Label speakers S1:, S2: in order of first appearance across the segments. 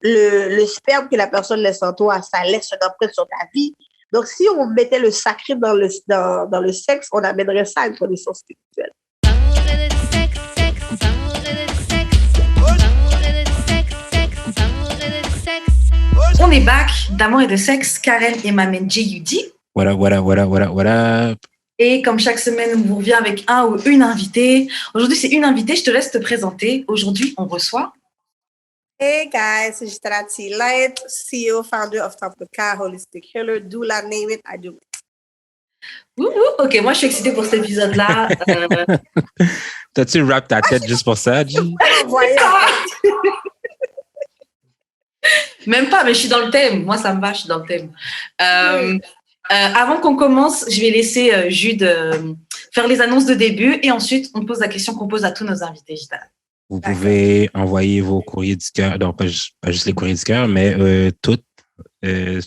S1: le sperme que la personne laisse en toi, ça laisse une empreinte sur ta vie. Donc, si on mettait le sacré dans le sexe, on amènerait ça à une condition spirituelle.
S2: On est back d'amour et de sexe, Karen et ma main J.U.D.
S3: What up?
S2: Et comme chaque semaine, on vous revient avec un ou une invitée. Aujourd'hui, c'est une invitée, je te laisse te présenter. Aujourd'hui, on reçoit...
S1: Hey guys, c'est Gitana T-Light, CEO, founder of Temple Car, Holistic Healer, doula, name it, I do it.
S2: Ok, moi je suis excitée pour cet épisode-là.
S3: T'as-tu rap ta tête juste pour ça, G?
S2: Même pas, mais je suis dans le thème. Moi, ça me va, je suis dans le thème. Avant qu'on commence, je vais laisser Jude faire les annonces de début et ensuite, on pose la question qu'on pose à tous nos invités, Gitana.
S3: Vous pouvez envoyer vos courriers du cœur, non pas juste les courriers du cœur, mais toutes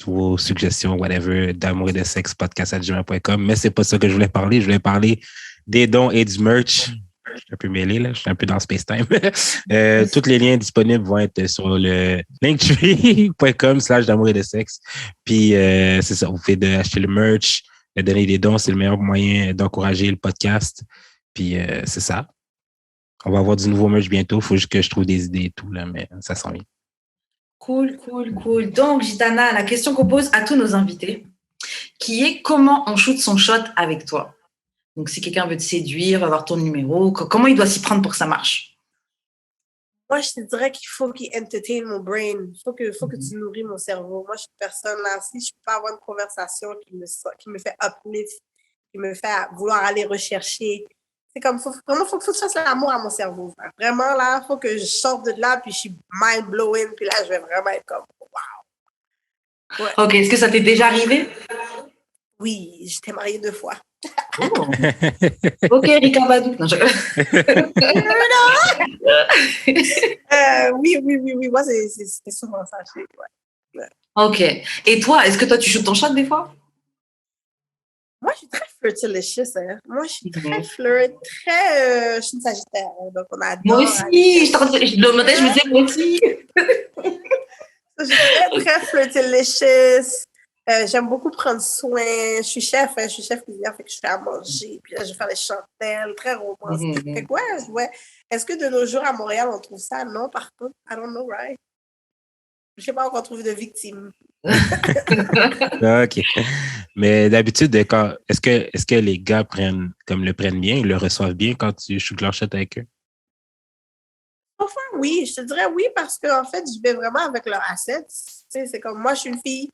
S3: vos suggestions, whatever, d'amour et de sexe, podcast@gmail.com. Mais c'est pas ça que je voulais parler. Je voulais parler des dons et du merch. Je suis un peu mêlé, là. Je suis un peu dans Space-Time. Tous les liens disponibles vont être sur le linktree.com/d'amour et de sexe. Puis, c'est ça. Vous pouvez acheter le merch, donner des dons. C'est le meilleur moyen d'encourager le podcast. Puis, c'est ça. On va avoir du nouveau merch bientôt. Il faut juste que je trouve des idées et tout, là, mais ça s'en vient.
S2: Cool. Donc, Gitana, la question qu'on pose à tous nos invités, qui est comment on shoot son shot avec toi? Donc, si quelqu'un veut te séduire, avoir ton numéro, comment il doit s'y prendre pour que ça marche?
S1: Moi, je te dirais qu'il faut qu'il entertain mon brain. Il faut que tu nourris mon cerveau. Moi, je suis une personne là, si je peux pas avoir une conversation qui me fait uplift, qui me fait vouloir aller rechercher. C'est comme, faut que tu fasses l'amour à mon cerveau. Vraiment, là, il faut que je sorte de là, puis je suis mind-blowing, puis là, je vais vraiment être comme, wow.
S2: Ouais. Ok, est-ce que ça t'est déjà arrivé?
S1: Oui, j'étais mariée 2 fois.
S2: Oh. Ok, Rika Badou. Non,
S1: oui. Moi, c'est souvent ça. Ouais.
S2: Ok. Et toi, est-ce que toi, tu shootes ton shot des fois?
S1: Moi, je suis très flirtalicious. Hein. Moi, je suis très flirt, je suis une Sagittaire. Hein, donc, on adore.
S2: Moi aussi. Je me disais, moi aussi.
S1: Je suis très flirtalicious. J'aime beaucoup prendre soin. Je suis chef cuisinière, fait que je fais à manger. Puis là, je vais faire les chantelles, très romantique. Fait que ouais. Est-ce que de nos jours à Montréal, on trouve ça? Non, par contre, I don't know, right? Je sais pas encore trouver de victimes.
S3: OK. Mais d'habitude, est-ce que les gars le prennent bien, ils le reçoivent bien quand tu shootes leur shot avec eux?
S1: Enfin, oui. Je te dirais oui parce qu'en fait, je vais vraiment avec leurs assets. C'est comme moi, je suis une fille.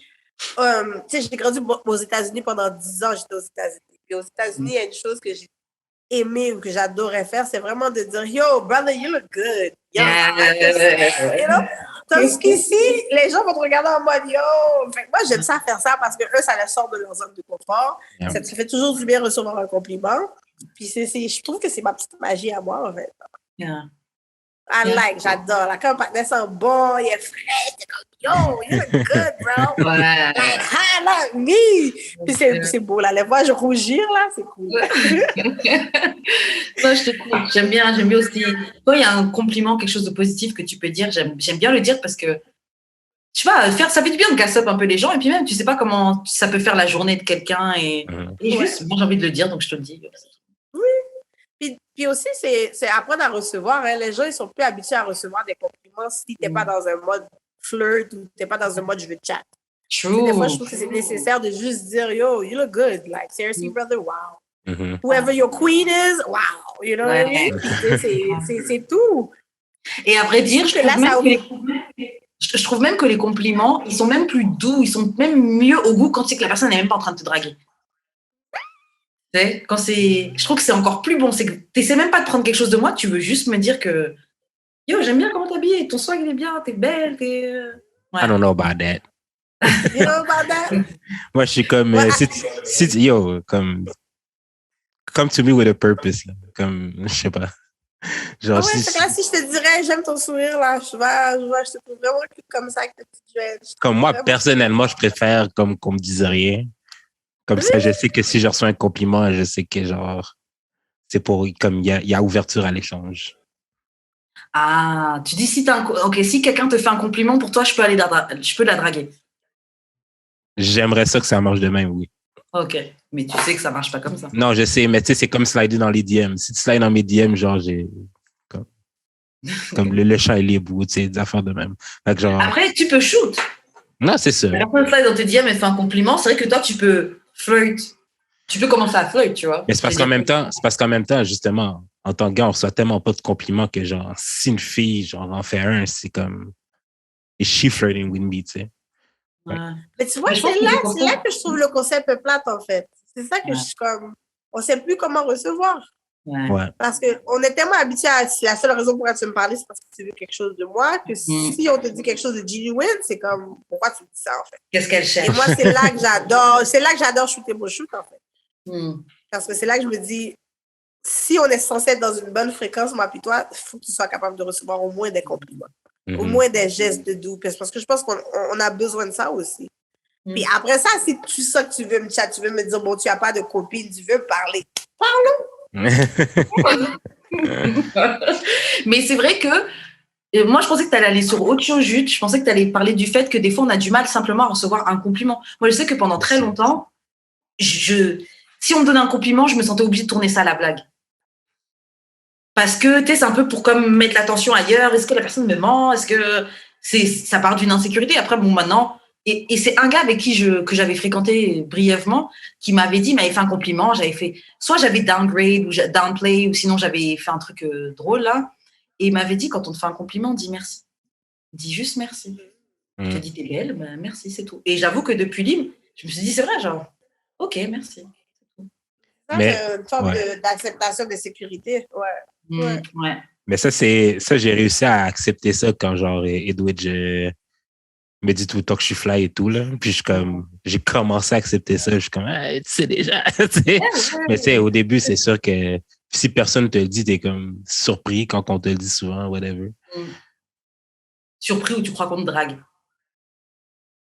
S1: J'ai grandi aux États-Unis pendant 10 ans, j'étais aux États-Unis. Puis aux États-Unis, il y a une chose que j'ai aimé ou que j'adorais faire, c'est vraiment de dire Yo, brother, you look good. Yo, you know? Tandis qu'ici, les gens vont te regarder en mode Yo. Fait que moi, j'aime ça faire ça parce que eux, ça les sort de leur zone de confort. Yeah. Ça te fait toujours du bien recevoir un compliment. Puis je trouve que c'est ma petite magie à moi, en fait.
S2: Yeah.
S1: J'adore. Quand un partenaire sent bon, il est frais, t'es comme Yo, you look good, bro.
S2: Ouais.
S1: Like, highlight me. Puis c'est beau, là. Les voix, je rougir, là, c'est cool.
S2: Non, je te comprends. J'aime bien aussi. Quand il y a un compliment, quelque chose de positif que tu peux dire, j'aime bien le dire parce que, tu vois, ça fait du bien de gas up un peu les gens et puis même, tu sais pas comment ça peut faire la journée de quelqu'un et juste, moi, j'ai envie de le dire, donc je te le dis.
S1: Oui. Puis aussi, c'est apprendre à recevoir. Hein. Les gens, ils sont plus habitués à recevoir des compliments si tu n'es pas dans un mode flirt ou tu n'es pas dans un mode je veux chat.
S2: True.
S1: Des fois, je trouve que c'est nécessaire de juste dire Yo, you look good. Like, seriously, brother, wow. Whoever your queen is, wow. You know what I mean? C'est tout.
S2: Et après dire, je trouve même que les compliments, ils sont même plus doux, ils sont même mieux au goût quand c'est que la personne n'est même pas en train de te draguer. Je trouve que c'est encore plus bon. C'est que tu n'essaies même pas de prendre quelque chose de moi, tu veux juste me dire que Yo, j'aime bien comment t'habilles, ton swag il est bien, t'es belle, t'es.
S3: Ouais. I don't know about that.
S1: You know about that?
S3: Moi, je suis comme. Come to me with a purpose. Là. Comme, je sais pas.
S1: Genre, c'est que là, si je te dirais, j'aime ton sourire, là, je te trouve vraiment comme ça avec ta petite juette.
S3: Comme moi, personnellement, je préfère qu'on me dise rien. Comme ça, je sais que si je reçois un compliment, je sais que genre, c'est pour, comme il y a ouverture à l'échange.
S2: Ah, tu dis si quelqu'un te fait un compliment, pour toi, je peux la draguer.
S3: J'aimerais ça que ça marche de même, oui.
S2: Ok, mais tu sais que ça marche pas comme ça.
S3: Non, je sais, mais tu sais, c'est comme slider dans les DM. Si tu slides dans mes DM, genre, j'ai comme le chat est libre ou tu sais, des affaires de même. Fait que genre,
S2: Après, tu peux shoot.
S3: non, c'est ça.
S2: La personne slide dans tes DM, elle fait un compliment. C'est vrai que toi, tu peux flirt. Tu peux commencer à flirt, tu vois.
S3: Mais c'est parce qu'en même temps, justement, en tant que gars, on reçoit tellement pas de compliments que genre, si une fille, genre, en fait un, c'est comme, is she flirting with me, tu sais.
S2: Ouais.
S1: Mais tu vois,
S2: Mais je pense
S1: c'est
S2: que
S1: là que je trouve le concept plate, en fait. C'est ça que je suis comme, on sait plus comment recevoir.
S3: Ouais.
S1: Parce qu'on est tellement habitué à, si la seule raison pour laquelle tu me parlais, c'est parce que tu veux quelque chose de moi, que si on te dit quelque chose de genuine, c'est comme, pourquoi tu me dis ça, en fait?
S2: Qu'est-ce qu'elle cherche?
S1: Et moi, c'est là que j'adore shooter mon shoot, en fait. Parce que c'est là que je me dis, si on est censé être dans une bonne fréquence, moi puis toi, il faut que tu sois capable de recevoir au moins des compliments, au moins des gestes de doux, parce que je pense qu'on a besoin de ça aussi. Puis après ça, si tu sens que tu veux me chat, tu veux me dire, bon, tu n'as pas de copine, tu veux parler, parlons!
S2: Mais c'est vrai que moi, je pensais que tu allais aller sur autre chose, Jute. Je pensais que tu allais parler du fait que des fois, on a du mal simplement à recevoir un compliment. Moi, je sais que pendant très longtemps, si on me donnait un compliment, je me sentais obligée de tourner ça à la blague. Parce que, tu sais, c'est un peu pour comme mettre l'attention ailleurs. Est-ce que la personne me ment? Est-ce que ça part d'une insécurité? Après, bon, maintenant, et c'est un gars avec qui que j'avais fréquenté brièvement qui m'avait dit, m'avait fait un compliment. Soit j'avais downgrade ou downplay, ou sinon j'avais fait un truc drôle, là. Et il m'avait dit, quand on te fait un compliment, dis merci. Dis juste merci. Je te dis, t'es belle, ben, merci, c'est tout. Et j'avoue que depuis l'hymne, je me suis dit, c'est vrai, genre, ok, merci.
S1: Ça, c'est une sorte d'acceptation de sécurité. Ouais.
S3: Mais ça, j'ai réussi à accepter ça quand, genre, Edwidge me dit tout le temps que je suis fly et tout, là. Puis j'ai commencé à accepter ça. Je suis comme, tu sais déjà. Mais tu sais, au début, c'est sûr que si personne te le dit, t'es comme surpris quand on te le dit souvent, whatever.
S2: Surpris ou tu crois qu'on te drague.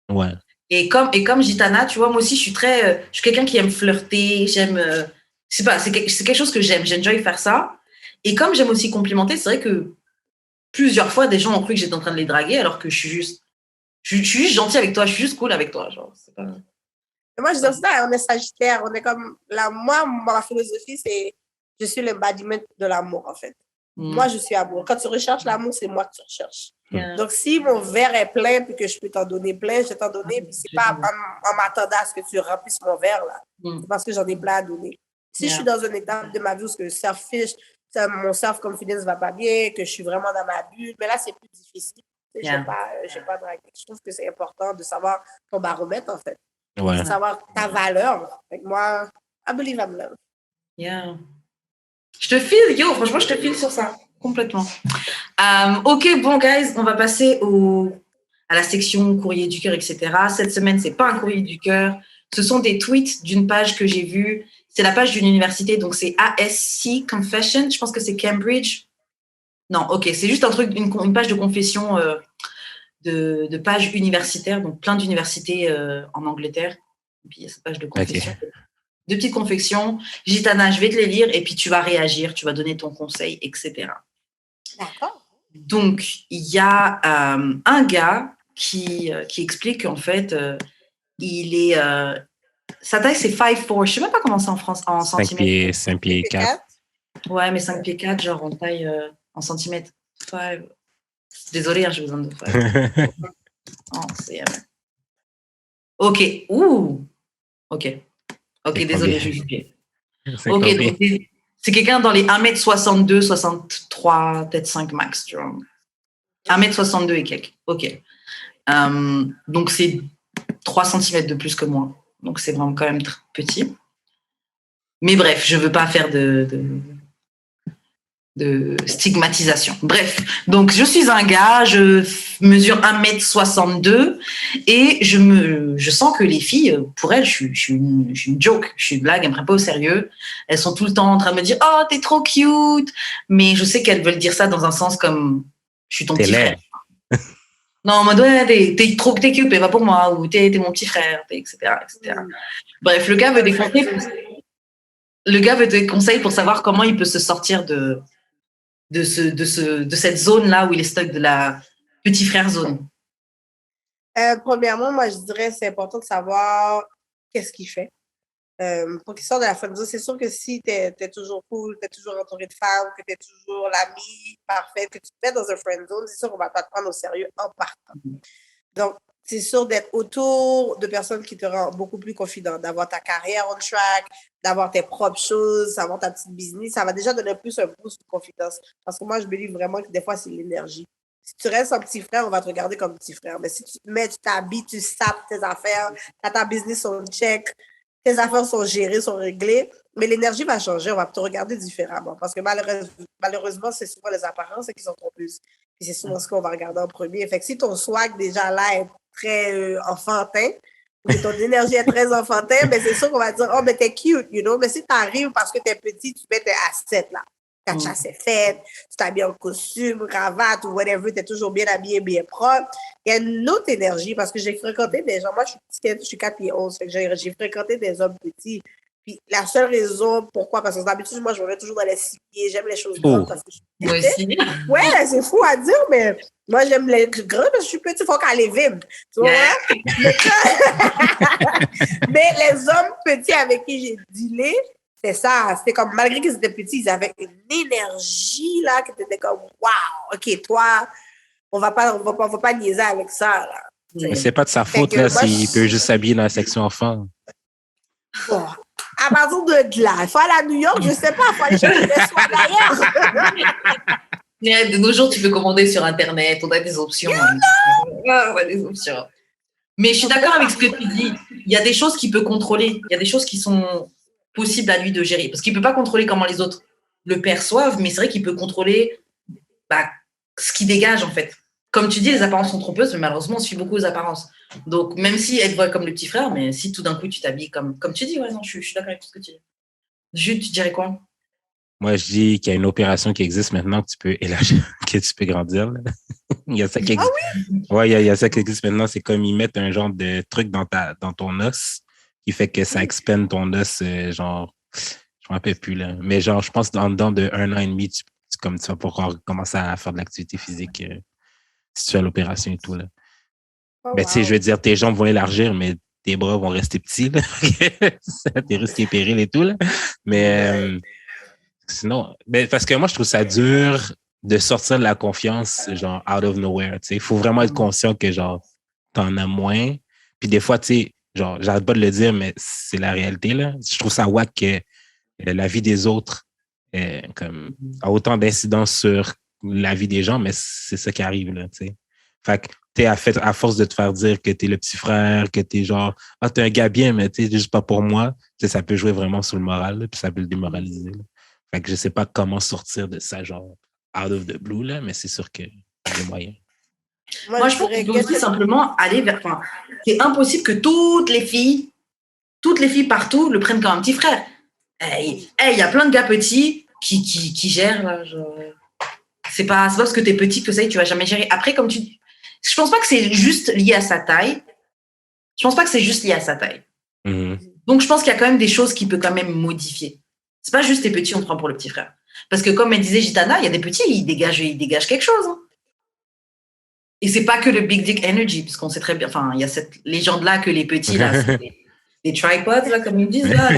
S3: Ouais.
S2: Et comme Gitana, tu vois, moi aussi, je suis quelqu'un qui aime flirter, j'aime, c'est quelque chose que j'aime, j'enjoy faire ça. Et comme j'aime aussi complimenter, c'est vrai que plusieurs fois, des gens ont cru que j'étais en train de les draguer, alors que je suis juste gentille avec toi, je suis juste cool avec toi, genre, c'est pas...
S1: Et moi, je dis ça, on est sagittaire, on est comme, moi, ma philosophie, c'est, je suis l'embodiment de l'amour, en fait. Moi, je suis amour. Quand tu recherches l'amour, c'est moi que tu recherches. Donc, si mon verre est plein puis que je peux t'en donner plein, je vais t'en donner. Puis c'est pas en m'attendant à ce que tu remplisses mon verre, là. C'est parce que j'en ai plein à donner. Si je suis dans une étape de ma vie où mon self-confidence va pas bien, que je suis vraiment dans ma bulle, mais là, c'est plus difficile. Je n'ai pas dragué. Je trouve que c'est important de savoir ton baromètre, en fait.
S3: Ouais.
S1: De savoir ta valeur. Fait que moi, I believe I'm love.
S2: Yeah. Je te file, franchement, je te file sur ça, complètement. Ok, bon, guys, on va passer à la section courrier du cœur, etc. Cette semaine, c'est pas un courrier du cœur. Ce sont des tweets d'une page que j'ai vue. C'est la page d'une université, donc c'est ASC Confession. Je pense que c'est Cambridge. Non, ok, c'est juste un truc, une page de confession de page universitaire, donc plein d'universités en Angleterre. Et puis il y a cette page de confession. Okay. De petites confections. Gitana, je vais te les lire et puis tu vas réagir, tu vas donner ton conseil, etc.
S1: D'accord.
S2: Donc, il y a un gars qui explique qu'en fait, il est... sa taille, c'est 5'4". Je ne sais même pas comment c'est en France, en centimètres.
S3: 5 pieds 4.
S2: Ouais, mais 5 pieds 4, genre en taille en centimètres. 5. Désolée, hein, j'ai besoin de 5. Oh, c'est... Ok. Ouh. Ok, désolé, je suis pied. Ok, donc c'est quelqu'un dans les 1m62, 63, peut-être 5 max, tu vois. 1m62 et quelques. Ok. Donc c'est 3 cm de plus que moi. Donc c'est vraiment quand même petit. Mais bref, je ne veux pas faire de stigmatisation. Bref, donc je suis un gars, je mesure 1m62 et je sens que les filles, pour elles, je suis une joke, je suis une blague, elles ne me prennent pas au sérieux. Elles sont tout le temps en train de me dire « Oh, t'es trop cute !» Mais je sais qu'elles veulent dire ça dans un sens comme « Je suis ton petit frère ». Non, en mode « Ouais, t'es cute, mais pas pour moi » ou « T'es mon petit frère », etc., etc. Bref, le gars veut des conseils. Le gars veut des conseils pour savoir comment il peut se sortir de de cette zone-là où il est stuck, de la petit frère zone?
S1: Premièrement, moi, je dirais c'est important de savoir qu'est-ce qu'il fait. Pour qu'il sorte de la friend zone, c'est sûr que si t'es toujours cool, t'es toujours entouré de femmes, que t'es toujours l'ami parfait, que tu te mets dans un friend zone, c'est sûr qu'on va pas te prendre au sérieux en partant. Donc, c'est sûr d'être autour de personnes qui te rendent beaucoup plus confident, d'avoir ta carrière on track, d'avoir tes propres choses, d'avoir ta petite business, ça va déjà donner plus un boost de confiance. Parce que moi, je me dis vraiment que des fois, c'est l'énergie. Si tu restes un petit frère, on va te regarder comme petit frère. Mais si tu te mets, tu t'habilles, tu sapes tes affaires, tu as ta business on check, tes affaires sont gérées, sont réglées, mais l'énergie va changer, on va te regarder différemment. Parce que malheureusement, c'est souvent les apparences qui sont trompeuses. Puis c'est souvent ce qu'on va regarder en premier. Fait que si ton swag déjà là est très enfantin, ou que ton énergie est très enfantin, mais c'est sûr qu'on va dire, oh, mais t'es cute, you know. Mais si t'arrives parce que t'es petit, tu mets tes assets là. Ta chasse est faite, tu t'habilles en costume, cravate ou whatever, t'es toujours bien habillé, bien propre. Il y a une autre énergie parce que j'ai fréquenté des gens. Moi, je suis petite, je suis 4 pieds 11, fait que j'ai fréquenté des hommes petits. Puis la seule raison pourquoi, parce que d'habitude, moi, je me mets toujours dans les 6 pieds, j'aime les choses grandes parce que je suis
S2: Moi
S1: petite.
S2: aussi.
S1: Ouais, c'est fou à dire, mais moi, j'aime les grands parce que je suis petit, il faut qu'elle les vibre. Tu vois? Mais les hommes petits avec qui j'ai dealé, c'est ça. C'était comme, malgré qu'ils étaient petits, ils avaient une énergie, là, qui était comme, waouh, OK, toi, on va pas niaiser avec ça, là.
S3: Mais c'est pas de sa faute,
S1: que
S3: là,
S1: moi,
S3: s'il peut juste s'habiller dans la section enfant.
S1: Bon, à partir de là, il faut aller à New York, je sais pas, il faut aller chercher des soins d'ailleurs.
S2: De nos jours, tu peux commander sur Internet, on a des options. On a des options. Mais je suis d'accord avec ce que tu dis. Il y a des choses qu'il peut contrôler. Il y a des choses qui sont possibles à lui de gérer. Parce qu'il ne peut pas contrôler comment les autres le perçoivent, mais c'est vrai qu'il peut contrôler ce qui dégage, en fait. Comme tu dis, les apparences sont trompeuses, mais malheureusement, on suit beaucoup aux apparences. Donc, même si elle te voit comme le petit frère, mais si tout d'un coup, tu t'habilles comme tu dis, ouais, non, je suis d'accord avec tout ce que tu dis. Jude, tu dirais quoi?
S3: Moi, je dis qu'il y a une opération qui existe maintenant que tu peux élargir, que tu peux grandir. Là. Il y a ça qui existe.
S1: Ah oui?
S3: Ouais, il y a ça qui existe maintenant. C'est comme ils mettent un genre de truc dans ton os qui fait que ça expande ton os, genre, je me rappelle plus, là. Mais genre, je pense que dedans de 1 an et demi, tu vas pouvoir commencer à faire de l'activité physique si tu fais l'opération et tout, là.
S1: Oh,
S3: Ben, tu sais, je veux dire, tes jambes vont élargir, mais tes bras vont rester petits, là. Tes risques et périls et tout, là. Mais sinon, ben, parce que moi, je trouve ça dur de sortir de la confiance, genre, out of nowhere, tu sais. Il faut vraiment être conscient que, genre, t'en as moins. Puis des fois, tu sais, genre, j'arrête pas de le dire, mais c'est la réalité, là. Je trouve ça wack que la vie des autres comme, a autant d'incidence sur la vie des gens, mais c'est ça qui arrive, là, tu sais. Fait que t'es à force de te faire dire que t'es le petit frère, que t'es genre, ah, t'es un gars bien, mais t'es juste pas pour moi, tu sais, ça peut jouer vraiment sur le moral, là, puis ça peut le démoraliser, là. Fait que je sais pas comment sortir de ça, genre, out of the blue, là, mais c'est sûr qu'il y a des moyens.
S2: Moi, je pense qu'il faut aussi simplement aller vers. Enfin, c'est impossible que toutes les filles partout le prennent comme un petit frère. Il y a plein de gars petits qui gèrent. Là, genre, c'est pas parce que t'es petit que ça y est, tu vas jamais gérer. Après, comme tu dis, je pense pas que c'est juste lié à sa taille.
S3: Mm-hmm.
S2: Donc, je pense qu'il y a quand même des choses qu'il peut quand même modifier. C'est pas juste t'es petit, on te prend pour le petit frère. Parce que comme elle disait Gitana, il y a des petits, ils dégagent quelque chose. Hein. Et c'est pas que le big dick energy, parce qu'on sait très bien, enfin, il y a cette légende-là que les petits, là, c'est des tripods, là, comme ils disent, là.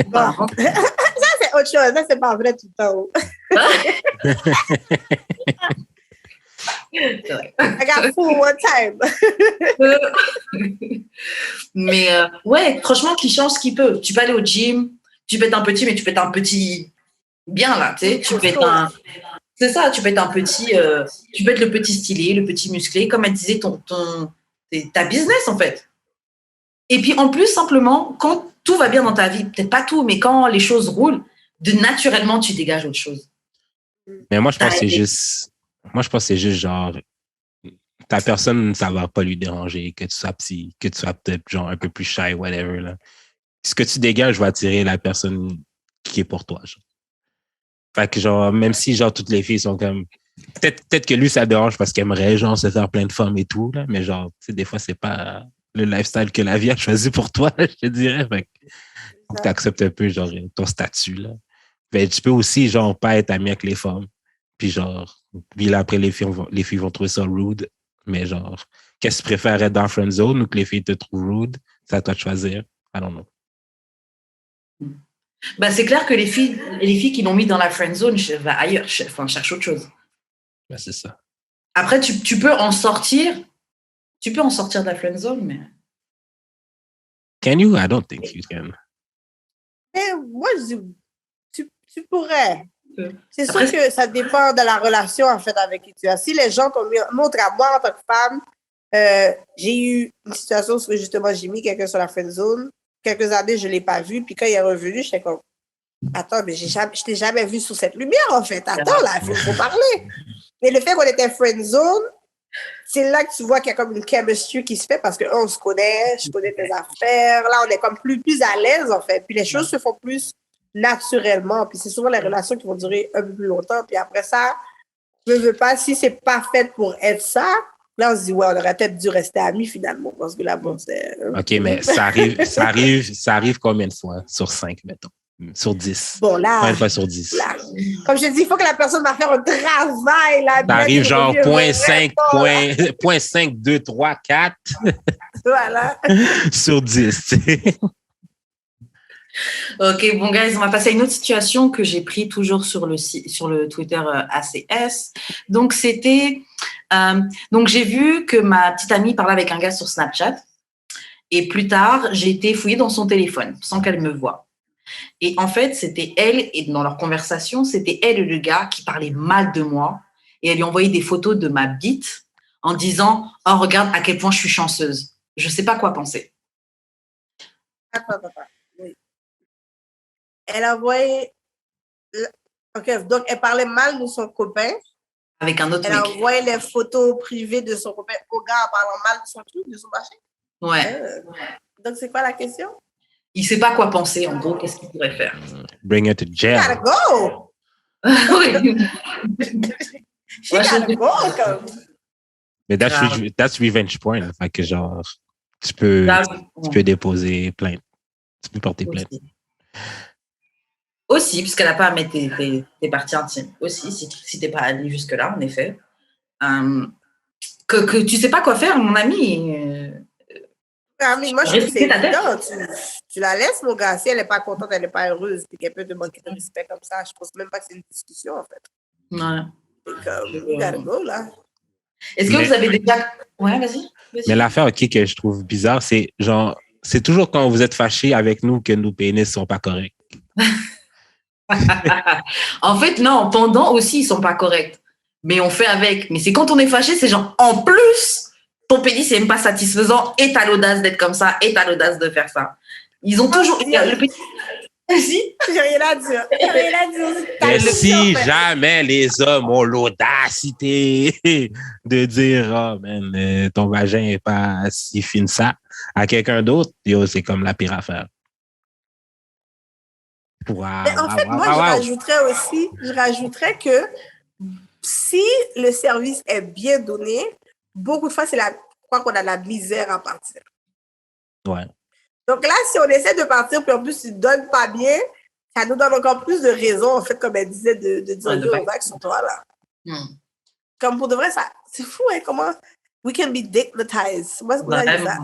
S1: Bon. Ça, c'est autre chose. Ça, c'est pas vrai tout le temps. I got full one time.
S2: Mais ouais, franchement, qui change ce qu'il peut. Tu peux aller au gym, tu peux être un petit, mais tu peux être un petit bien, là, tu sais. Tu peux être un... C'est ça, tu peux être un petit... tu peux être le petit stylé, le petit musclé, comme elle disait, ta business, en fait. Et puis, en plus, simplement, quand tout va bien dans ta vie, peut-être pas tout, mais quand les choses roulent, naturellement, tu dégages autre chose.
S3: Mais moi, je pense que c'est juste... Moi, je pense que c'est juste genre... Ta personne, ça va pas lui déranger, que tu sois petit, que tu sois peut-être genre un peu plus shy, whatever, là. Ce que tu dégages va attirer la personne qui est pour toi, genre. Fait que genre, même si genre toutes les filles sont comme... Peut-être que lui, ça dérange parce qu'il aimerait genre se faire plein de femmes et tout, là, mais genre, tu sais, des fois, c'est pas le lifestyle que la vie a choisi pour toi, je te dirais. Fait que faut que tu acceptes un peu genre ton statut, là. Ben, tu peux aussi, genre, pas être ami avec les femmes. Puis, genre, puis là, après, les filles vont trouver ça rude. Mais, genre, qu'est-ce que tu préfères être dans la friend zone ou que les filles te trouvent rude? C'est à toi de choisir. I don't know.
S2: Ben, c'est clair que les filles qui l'ont mis dans la friend zone, va ailleurs, cherche autre chose.
S3: Ben, c'est ça.
S2: Après, tu peux en sortir. Tu peux en sortir de la friend zone, mais.
S3: Can you? I don't think you can.
S1: Mais moi, je dis, tu pourrais. C'est
S2: Après,
S1: sûr que ça dépend de la relation, en fait, avec qui tu as. Si les gens t'ont mis, montrent à moi, en tant que femme, j'ai eu une situation où, justement, j'ai mis quelqu'un sur la friend zone. Quelques années, je ne l'ai pas vu. Puis quand il est revenu, j'étais comme, attends, mais je t'ai jamais vu sous cette lumière, en fait. Attends, là, il faut parler. Mais le fait qu'on était friend zone, c'est là que tu vois qu'il y a comme une chemistry qui se fait parce qu'on se connaît, je connais tes affaires. Là, on est comme plus à l'aise, en fait. Puis les choses se font plus naturellement. Puis c'est souvent les relations qui vont durer un peu plus longtemps. Puis après ça, je ne veux pas, si c'est pas fait pour être ça, là, on se dit, ouais, on aurait peut-être dû rester amis finalement. Parce que là, bon, c'est.
S3: OK, mais ça arrive combien de fois? Sur 5, mettons. Sur 10.
S1: Bon, là.
S3: Combien de fois sur 10?
S1: Là, comme je te dis, il faut que la personne va faire un travail. Là,
S3: Ça arrive genre 0.5, 2, 3, 4.
S1: Voilà.
S3: Sur 10.
S2: Ok, bon, guys, on va passer à une autre situation que j'ai pris toujours sur le Twitter ACS. Donc, donc, j'ai vu que ma petite amie parlait avec un gars sur Snapchat. Et plus tard, j'ai été fouillée dans son téléphone sans qu'elle me voie. Et en fait, c'était elle, et dans leur conversation, c'était elle et le gars qui parlaient mal de moi. Et elle lui envoyait des photos de ma bite en disant « Oh, regarde à quel point je suis chanceuse. » Je ne sais pas quoi penser.
S1: Attends. Oui. Elle a envoyé. OK, donc elle parlait mal de son copain.
S2: Avec un autre
S1: Elle a
S2: mec.
S1: envoyé les photos privées de son copain au gars en parlant mal de son truc, de son machin.
S2: Ouais.
S1: Donc, c'est quoi la question?
S2: Il ne sait pas quoi penser, en gros, qu'est-ce qu'il pourrait faire.
S3: Bring her to
S1: She
S3: jail.
S1: gotta go!
S2: Oui.
S1: She gotta go, comme.
S3: Mais that's revenge porn. Fait que genre, tu peux déposer plainte. Tu peux porter plainte.
S2: Aussi, puisqu'elle n'a pas à mettre tes parties intimes. Aussi, si t'es pas allé jusque-là, en effet. Que tu sais pas quoi faire, mon ami.
S1: Mais moi, je trouve que c'est évident. Tu la laisses, mon gars. Si elle n'est pas contente, elle n'est pas heureuse, puis qu'elle peut te manquer de respect comme ça, je pense même pas que c'est une discussion, en fait.
S2: Ouais.
S1: C'est comme, you gotta go, là.
S2: Est-ce que vous avez déjà... Ouais, vas-y.
S3: Mais l'affaire, OK, que je trouve bizarre, c'est genre, c'est toujours quand vous êtes fâchés avec nous que nos pénis sont pas corrects.
S2: En fait, non, pendant aussi, ils sont pas corrects. Mais on fait avec. Mais c'est quand on est fâché, c'est genre, en plus, ton pénis n'est même pas satisfaisant et t'as l'audace d'être comme ça et t'as l'audace de faire ça. Ils ont toujours... Le pénis...
S1: Vas-y, j'ai rien à dire.
S3: Mais si jamais les hommes ont l'audacité de dire « Oh, man, ton vagin n'est pas si fin ça » à quelqu'un d'autre, c'est comme la pire affaire. Wow,
S1: mais en fait, moi, je rajouterais que si le service est bien donné, beaucoup de fois, c'est quoi qu'on a de la misère à partir.
S3: Ouais.
S1: Donc là, si on essaie de partir, puis en plus, tu ne donnes pas bien, ça nous donne encore plus de raisons, en fait, comme elle disait, de dire deux vagues sur toi, là. Comme pour de vrai, c'est fou, hein, comment we can be dickmatized. Moi, c'est pour ça que je dis ça.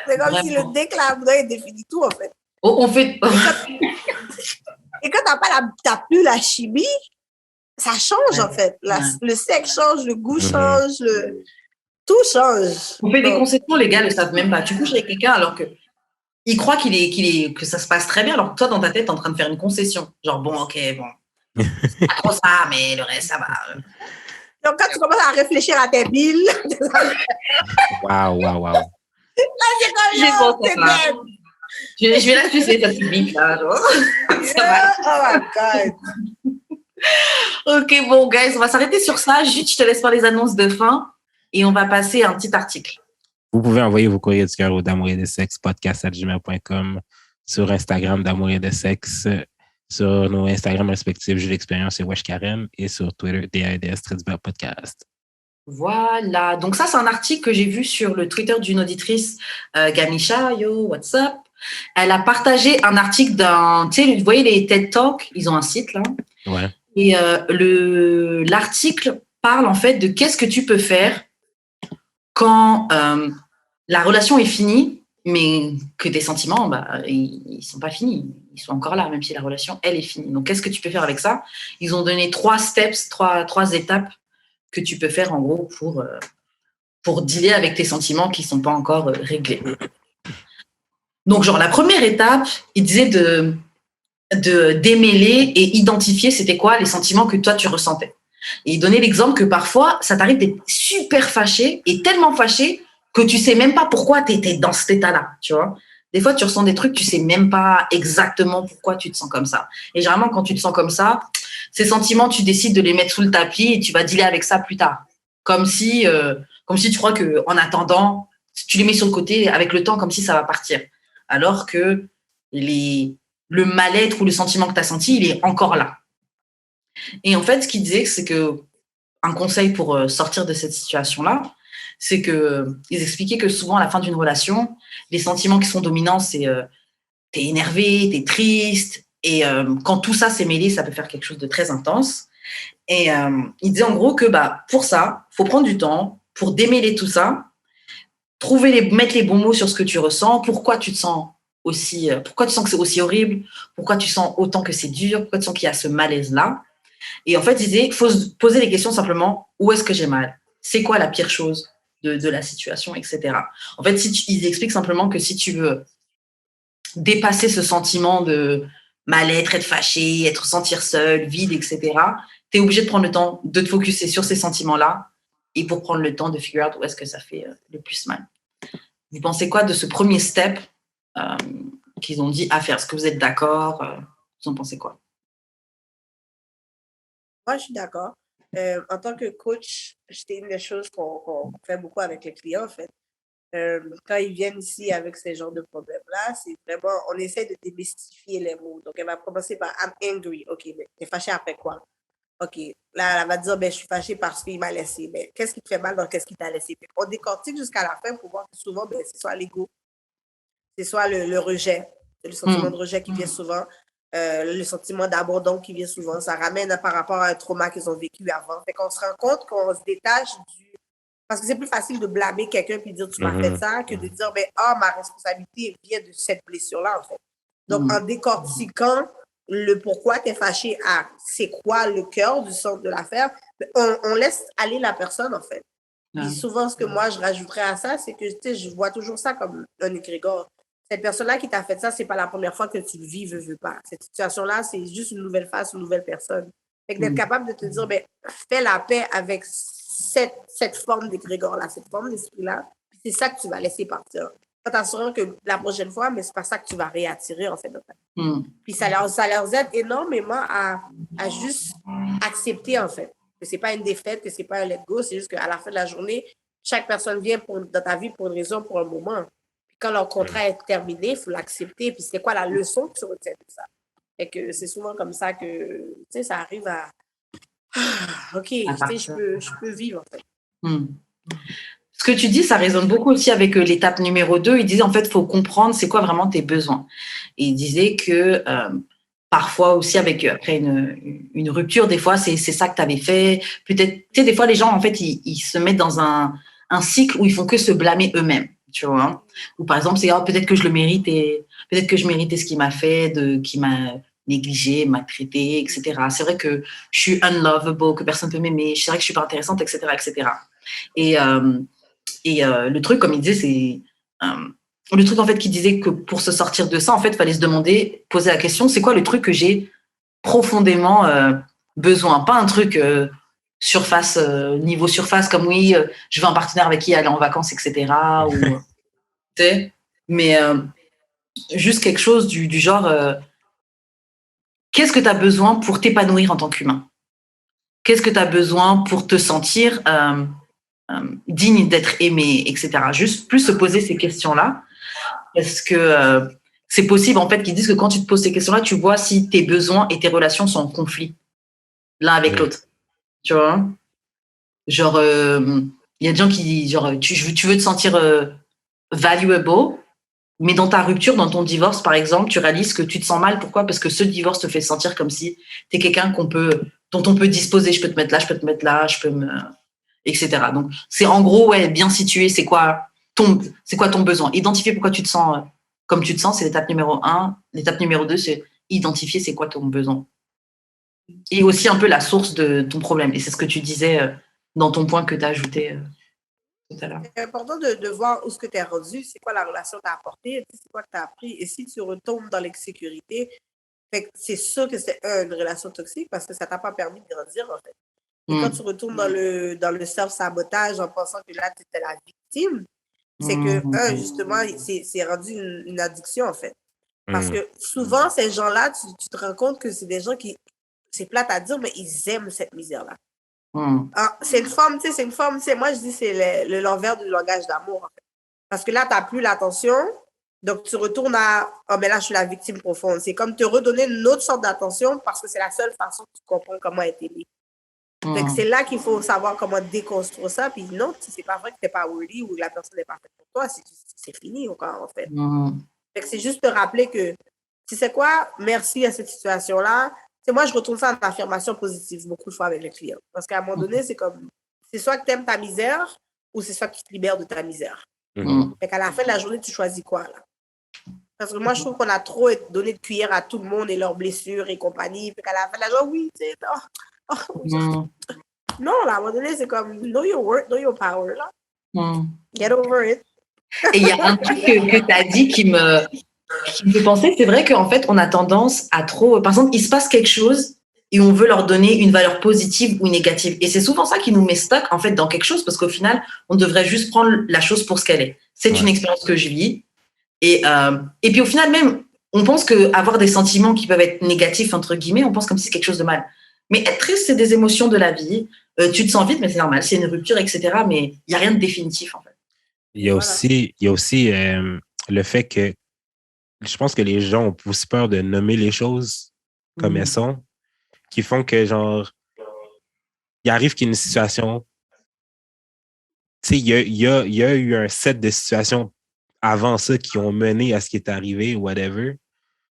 S1: C'est comme si le dick, là, vous avez défini tout, en fait.
S2: On fait...
S1: Et quand t'as plus la chimie, ça change, en fait. Le sexe change, le goût change, tout change.
S2: On fait des concessions, les gars ne le savent même pas. Tu couches avec quelqu'un alors que il croit que ça se passe très bien, alors que toi, dans ta tête, t'es en train de faire une concession. Genre, bon, ok, bon. C'est pas trop ça, mais le reste, ça va.
S1: Donc, quand tu commences à réfléchir à tes billes...
S3: Wow.
S1: Là, c'est comme, c'est dead.
S2: Je vais la sucer, ta petite bille, là, genre. Ça va.
S1: Oh my God.
S2: Ok, bon, guys, on va s'arrêter sur ça. Juste, je te laisse faire les annonces de fin et on va passer à un petit article.
S3: Vous pouvez envoyer vos courriers du cœur au d'amour et de sexe podcast@gmail.com, sur Instagram d'amour et de sexe, sur nos Instagram respectifs Jules Expérience et Wesh Karen, et sur Twitter DAEDS podcast.
S2: Voilà, donc ça c'est un article que j'ai vu sur le Twitter d'une auditrice, Gamisha, yo, what's up? Elle a partagé un article d'un, tu sais, vous voyez les TED Talk, ils ont un site là.
S3: Ouais.
S2: Et l'article parle en fait de qu'est-ce que tu peux faire quand la relation est finie, mais que tes sentiments, ils sont pas finis. Ils sont encore là, même si la relation, elle, est finie. Donc, qu'est-ce que tu peux faire avec ça? Ils ont donné 3 steps, trois étapes que tu peux faire, en gros, pour dealer avec tes sentiments qui sont pas encore réglés. Donc, genre, la première étape, ils disaient de démêler et identifier c'était quoi les sentiments que toi, tu ressentais. Et il donnait l'exemple que parfois, ça t'arrive d'être super fâché et tellement fâché que tu sais même pas pourquoi tu étais dans cet état-là, tu vois. Des fois, tu ressens des trucs, tu sais même pas exactement pourquoi tu te sens comme ça. Et généralement, quand tu te sens comme ça, ces sentiments, tu décides de les mettre sous le tapis et tu vas dealer avec ça plus tard. Comme si tu crois que en attendant, tu les mets sur le côté avec le temps, comme si ça va partir. Alors que le mal-être ou le sentiment que tu as senti, il est encore là. Et en fait, ce qu'il disait, c'est que un conseil pour sortir de cette situation-là, c'est que ils expliquaient que souvent à la fin d'une relation, les sentiments qui sont dominants, c'est t'es énervé, t'es triste, et quand tout ça s'est mêlé, ça peut faire quelque chose de très intense. Et il disait en gros que pour ça, faut prendre du temps pour démêler tout ça, mettre les bons mots sur ce que tu ressens, pourquoi tu te sens aussi, pourquoi tu sens que c'est aussi horrible, pourquoi tu sens autant que c'est dur, pourquoi tu sens qu'il y a ce malaise-là. Et en fait, il disait, il faut se poser les questions simplement, où est-ce que j'ai mal? C'est quoi la pire chose de la situation, etc. En fait, ils expliquent simplement que si tu veux dépasser ce sentiment de mal-être, être fâché, être sentir seul, vide, etc., tu es obligé de prendre le temps de te focuser sur ces sentiments-là et pour prendre le temps de figure out où est-ce que ça fait le plus mal. Vous pensez quoi de ce premier step qu'ils ont dit à faire? Est-ce que vous êtes d'accord? Vous en pensez quoi?
S1: Moi, je suis d'accord. En tant que coach, c'est une des choses qu'on fait beaucoup avec les clients, en fait. Quand ils viennent ici avec ces genres de problèmes-là, c'est vraiment, on essaie de démystifier les mots. Donc, elle va commencer par I'm angry. OK, mais t'es fâché après quoi? OK, là, elle va dire, ben, je suis fâchée parce qu'il m'a laissé. Mais qu'est-ce qui te fait mal dans qu'est-ce qu'il t'a laissé? On décortique jusqu'à la fin pour voir que souvent, ben, c'est soit l'ego, c'est soit le rejet, le sentiment de rejet qui vient souvent, le sentiment d'abandon qui vient souvent. Ça ramène par rapport à un trauma qu'ils ont vécu avant. Fait qu'on se rend compte qu'on se détache du... Parce que c'est plus facile de blâmer quelqu'un puis de dire tu m'as fait ça que de dire, ben, ma responsabilité vient de cette blessure-là, en fait. Donc, en décortiquant le pourquoi tu es fâché à c'est quoi le cœur du centre de l'affaire, on laisse aller la personne, en fait. Puis souvent, ce que moi, je rajouterais à ça, c'est que, tu sais, je vois toujours ça comme un égrégore. Cette personne-là qui t'a fait ça, c'est pas la première fois que tu le vis, veux pas. Cette situation-là, c'est juste une nouvelle face, une nouvelle personne. Fait que d'être capable de te dire, ben, fais la paix avec cette forme d'égrégore-là, cette forme d'esprit-là, puis c'est ça que tu vas laisser partir. En t'assurant que la prochaine fois, mais c'est pas ça que tu vas réattirer, en fait, dans ta vie. Puis ça leur aide énormément à juste accepter, en fait, que c'est pas une défaite, que c'est pas un let go, c'est juste qu'à la fin de la journée, chaque personne vient dans ta vie pour une raison, pour un moment. Puis quand leur contrat est terminé, il faut l'accepter. Puis c'est quoi la leçon que tu retiens de ça? Et que c'est souvent comme ça que, tu sais, ça arrive à... OK, tu sais, je peux vivre, en fait.
S2: Ce que tu dis, ça résonne beaucoup aussi avec l'étape numéro 2. Il disait, en fait, il faut comprendre c'est quoi vraiment tes besoins. Et il disait que parfois aussi, après une rupture, des fois, c'est ça que tu avais fait. Peut-être, tu sais, des fois, les gens, en fait, ils se mettent dans un cycle où ils font que se blâmer eux-mêmes, tu vois. Hein. Ou par exemple, c'est peut-être que je le mérite et peut-être que je méritais ce qu'il m'a fait, qui m'a négligé, maltraité, etc. C'est vrai que je suis unlovable, que personne ne peut m'aimer. C'est vrai que je suis pas intéressante, etc., etc. Et le truc, comme il disait, c'est le truc en fait qui disait que pour se sortir de ça, en fait, il fallait se demander, poser la question, c'est quoi le truc que j'ai profondément besoin? Pas un truc surface, niveau surface, comme oui, je veux un partenaire avec qui aller en vacances, etc. Ou, mais juste quelque chose du genre, qu'est-ce que tu as besoin pour t'épanouir en tant qu'humain? Qu'est-ce que tu as besoin pour te sentir digne d'être aimé, etc. Juste plus se poser ces questions-là, parce que c'est possible en fait qu'ils disent que quand tu te poses ces questions-là, tu vois si tes besoins et tes relations sont en conflit l'un avec l'autre. Tu vois, genre il y a des gens qui disent genre tu veux te sentir valuable, Mais dans ta rupture, dans ton divorce, par exemple, tu réalises que tu te sens mal. Pourquoi? Parce que ce divorce te fait sentir comme si tu es quelqu'un dont on peut disposer. Je peux te mettre là, je peux te mettre là, etc. Donc, c'est en gros, ouais, bien situé. C'est quoi ton besoin? Identifier pourquoi tu te sens comme tu te sens, c'est l'étape numéro 1. L'étape numéro 2, c'est identifier c'est quoi ton besoin. Et aussi un peu la source de ton problème. Et c'est ce que tu disais dans ton point que tu as ajouté tout à l'heure.
S1: C'est important de voir où ce que tu es rendu, c'est quoi la relation que tu as apportée, c'est quoi que tu as appris. Et si tu retombes dans l'insécurité, c'est sûr que c'est une relation toxique parce que ça t'a pas permis de grandir, en fait. Et quand tu retournes dans le self-sabotage en pensant que là, tu étais la victime, c'est que, justement, c'est rendu une addiction, en fait. Parce que souvent, ces gens-là, tu te rends compte que c'est des gens qui, c'est plate à dire, mais ils aiment cette misère-là. C'est une forme, tu sais, moi je dis c'est l'envers du langage d'amour, en fait. Parce que là, tu n'as plus l'attention, donc tu retournes à, oh, mais là, je suis la victime profonde. C'est comme te redonner une autre sorte d'attention parce que c'est la seule façon que tu comprends comment être aimé. Donc, c'est là qu'il faut savoir comment déconstruire ça. Puis non, c'est pas vrai que tu n'es pas worthy ou que la personne n'est pas faite pour toi. C'est fini encore, en fait. Fait que c'est juste te rappeler que, tu sais quoi, merci à cette situation-là. Tu sais, moi, je retourne ça en affirmation positive beaucoup de fois avec les clients. Parce qu'à un moment donné, c'est soit que tu aimes ta misère ou c'est soit que tu te libères de ta misère. Fait qu'à la fin de la journée, tu choisis quoi, là? Parce que moi, je trouve qu'on a trop donné de cuillère à tout le monde et leurs blessures et compagnie. Fait qu'à la fin de la journée, oui, tu sais, non, là, à un moment donné, c'est comme, know your worth, know your power, là. Get over it.
S2: Et il y a un truc que tu as dit qui me fait penser, c'est vrai qu'en fait, on a tendance à trop... Par exemple, il se passe quelque chose et on veut leur donner une valeur positive ou négative. Et c'est souvent ça qui nous met stuck, en fait, dans quelque chose, parce qu'au final, on devrait juste prendre la chose pour ce qu'elle est. C'est une expérience que je vis. Et puis, au final, même, on pense qu'avoir des sentiments qui peuvent être négatifs, entre guillemets, on pense comme si c'est quelque chose de mal. Mais être triste, c'est des émotions de la vie. Tu te sens vite, mais c'est normal. C'est une rupture, etc. Mais il n'y a rien de définitif, en fait.
S3: Il y a aussi le fait que je pense que les gens ont aussi peur de nommer les choses comme elles sont, qui font que, genre, il arrive qu'il y ait une situation, tu sais, il y a eu un set de situations avant ça qui ont mené à ce qui est arrivé, whatever,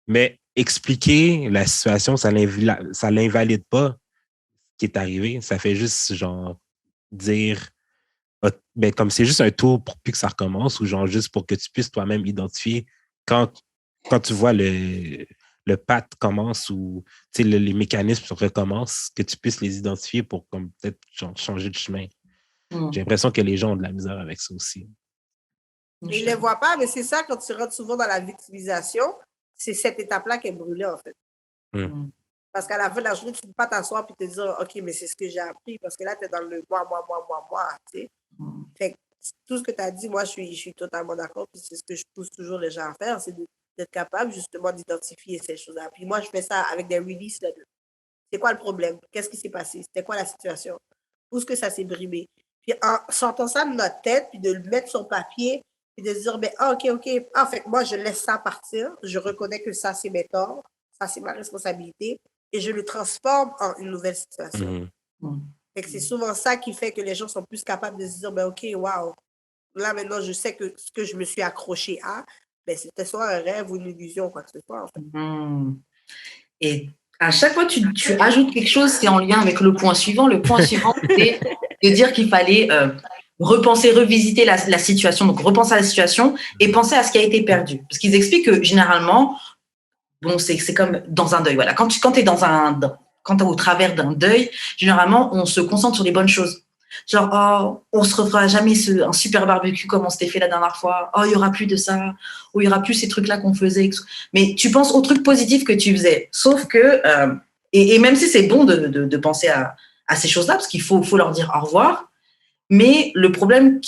S3: mais expliquer la situation, ça l'invalide pas ce qui est arrivé, ça fait juste, genre, dire, ben, comme c'est juste un tour pour plus que ça recommence, ou genre juste pour que tu puisses toi-même identifier quand tu vois le pat commence ou les mécanismes recommencent, que tu puisses les identifier pour comme peut-être changer de chemin. J'ai l'impression que les gens ont de la misère avec ça aussi.
S1: Ils ne les voient pas, mais c'est ça, quand tu rentres souvent dans la victimisation, c'est cette étape-là qui est brûlée, en fait. Parce qu'à la fin de la journée, tu ne peux pas t'asseoir et te dire, OK, mais c'est ce que j'ai appris, parce que là, tu es dans le moi, tu sais. Fait que tout ce que tu as dit, moi, je suis totalement d'accord, puis c'est ce que je pousse toujours les gens à faire, c'est d'être capable, justement, d'identifier ces choses-là. Puis moi, je fais ça avec des release letters. C'est quoi le problème? Qu'est-ce qui s'est passé? C'était quoi la situation? Où est-ce que ça s'est brimé? Puis en sortant ça de notre tête, puis de le mettre sur papier, puis de se dire, ben, OK. En fait, moi, je laisse ça partir. Je reconnais que ça, c'est mes torts. Ça, c'est ma responsabilité. Et je le transforme en une nouvelle situation. Fait que c'est souvent ça qui fait que les gens sont plus capables de se dire, ben, OK, wow. Là, maintenant, je sais que ce que je me suis accroché à, ben, c'était soit un rêve ou une illusion, quoi que ce soit, en fait.
S2: Et à chaque fois que tu ajoutes quelque chose, c'est en lien avec le point suivant. Le point suivant, c'est de dire qu'il fallait repenser, revisiter la situation. Donc, repenser à la situation et penser à ce qui a été perdu. Parce qu'ils expliquent que généralement, bon, c'est comme dans un deuil. Voilà. Quand tu es quand au travers d'un deuil, généralement, on se concentre sur les bonnes choses. Genre, oh, on se refera jamais un super barbecue comme on s'était fait la dernière fois. Oh, il y aura plus de ça. Oh, il y aura plus ces trucs-là qu'on faisait. Mais tu penses aux trucs positifs que tu faisais. Sauf que, et même si c'est bon de penser à ces choses-là, parce qu'il faut leur dire au revoir. Mais le problème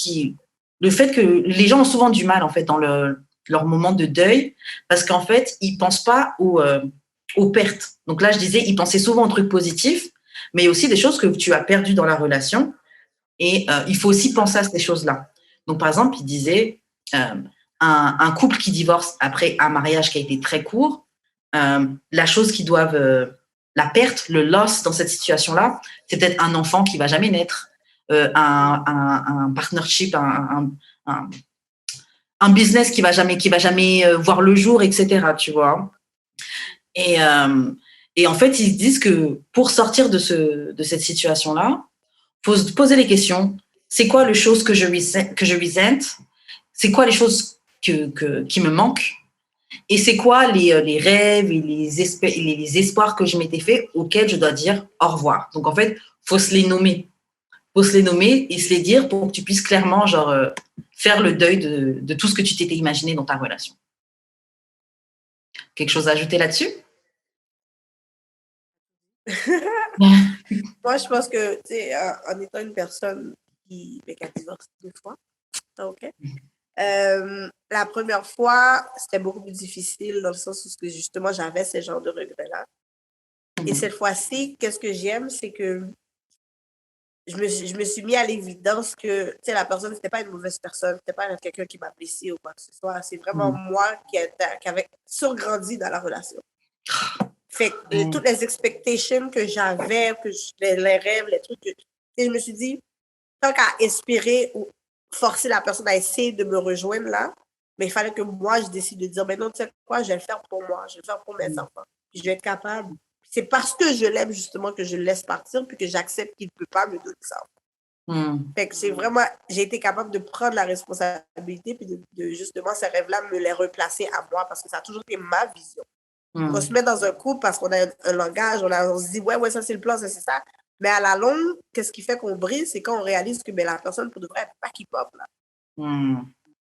S2: le fait que les gens ont souvent du mal, en fait, dans leur moment de deuil, parce qu'en fait, ils pensent pas aux pertes. Donc là, je disais, ils pensaient souvent aux trucs positifs, mais il y a aussi des choses que tu as perdues dans la relation. Et il faut aussi penser à ces choses-là. Donc, par exemple, il disait, un couple qui divorce après un mariage qui a été très court, la chose qu'ils doivent, la perte, le loss dans cette situation-là, c'est peut-être un enfant qui va jamais naître, un partnership, un business qui va jamais voir le jour, etc. Tu vois. Et en fait, ils se disent que pour sortir de cette situation-là, faut se poser les questions. C'est quoi les choses que je resent? C'est quoi les choses qui me manquent? Et c'est quoi les rêves et les espoirs que je m'étais fait auxquels je dois dire au revoir? Donc, en fait, faut se les nommer. Faut se les nommer et se les dire pour que tu puisses clairement faire le deuil de tout ce que tu t'étais imaginé dans ta relation. Quelque chose à ajouter là-dessus?
S1: Moi, je pense que, tu sais, en étant une personne qui a divorcé 2 fois, OK? La première fois, c'était beaucoup plus difficile dans le sens où justement, j'avais ce genre de regrets-là. Et cette fois-ci, qu'est-ce que j'aime, c'est que je me suis mis à l'évidence que, tu sais, la personne, c'était pas une mauvaise personne, c'était pas quelqu'un qui m'a blessée ou quoi que ce soit. C'est vraiment moi qui avait surgrandi dans la relation. Fait que toutes les expectations que j'avais, les rêves, les trucs, je me suis dit, tant qu'à espérer ou forcer la personne à essayer de me rejoindre là, mais il fallait que moi, je décide de dire, mais non, tu sais quoi, je vais le faire pour moi, je vais le faire pour mes enfants. Puis je vais être capable. C'est parce que je l'aime justement que je le laisse partir puis que j'accepte qu'il ne peut pas me donner ça. Fait que c'est vraiment, j'ai été capable de prendre la responsabilité puis de justement ces rêves-là, me les replacer à moi parce que ça a toujours été ma vision. On se met dans un couple parce qu'on a un langage, on se dit, ouais, ça c'est le plan, ça c'est ça. Mais à la longue, qu'est-ce qui fait qu'on brise, c'est quand on réalise que la personne, pour de vrai, elle ne peut pas keep-up.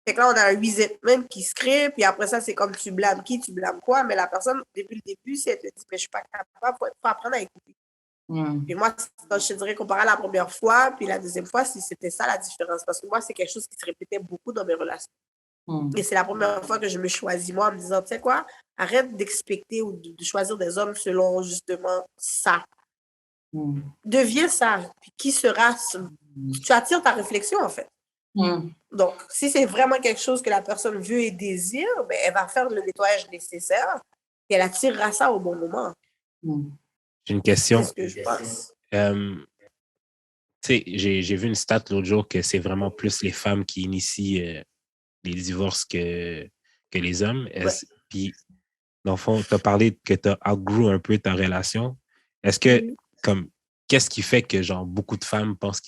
S1: Fait que là, on a un resentment qui se crée, puis après ça, c'est comme tu blâmes qui, tu blâmes quoi, mais la personne, depuis le début, si elle te dit, mais je ne suis pas capable, il faut apprendre à écouter. Puis moi, je te dirais, comparé à la première fois, puis la deuxième fois, si c'était ça la différence. Parce que moi, c'est quelque chose qui se répétait beaucoup dans mes relations. Et c'est la première fois que je me choisis, moi, en me disant, tu sais quoi, arrête d'expecter ou de choisir des hommes selon justement ça. Deviens ça. Puis qui sera... Tu attires ta réflexion, en fait. Donc, si c'est vraiment quelque chose que la personne veut et désire, ben, elle va faire le nettoyage nécessaire et elle attirera ça au bon moment.
S3: J'ai une question.
S1: C'est ce que je pense.
S3: J'ai vu une stat l'autre jour que c'est vraiment plus les femmes qui initient les divorces que les hommes. Puis, dans le fond, tu as parlé que tu as outgrow un peu ta relation. Est-ce que, qu'est-ce qui fait que, genre, beaucoup de femmes pensent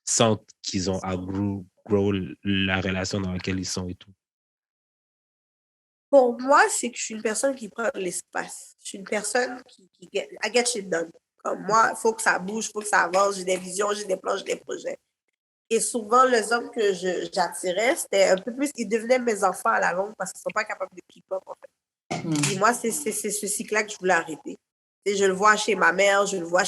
S3: sentent qu'ils ont outgrow la relation dans laquelle ils sont et tout?
S1: Pour moi, c'est que je suis une personne qui prend de l'espace. Je suis une personne qui I get shit done. Comme moi, il faut que ça bouge, il faut que ça avance. J'ai des visions, j'ai des plans, j'ai des projets. Et souvent, les hommes que j'attirais, c'était un peu plus, ils devenaient mes enfants à la longue parce qu'ils ne sont pas capables de keep up, en fait. Et moi, c'est ce cycle-là que je voulais arrêter. Et je le vois chez ma mère, je le vois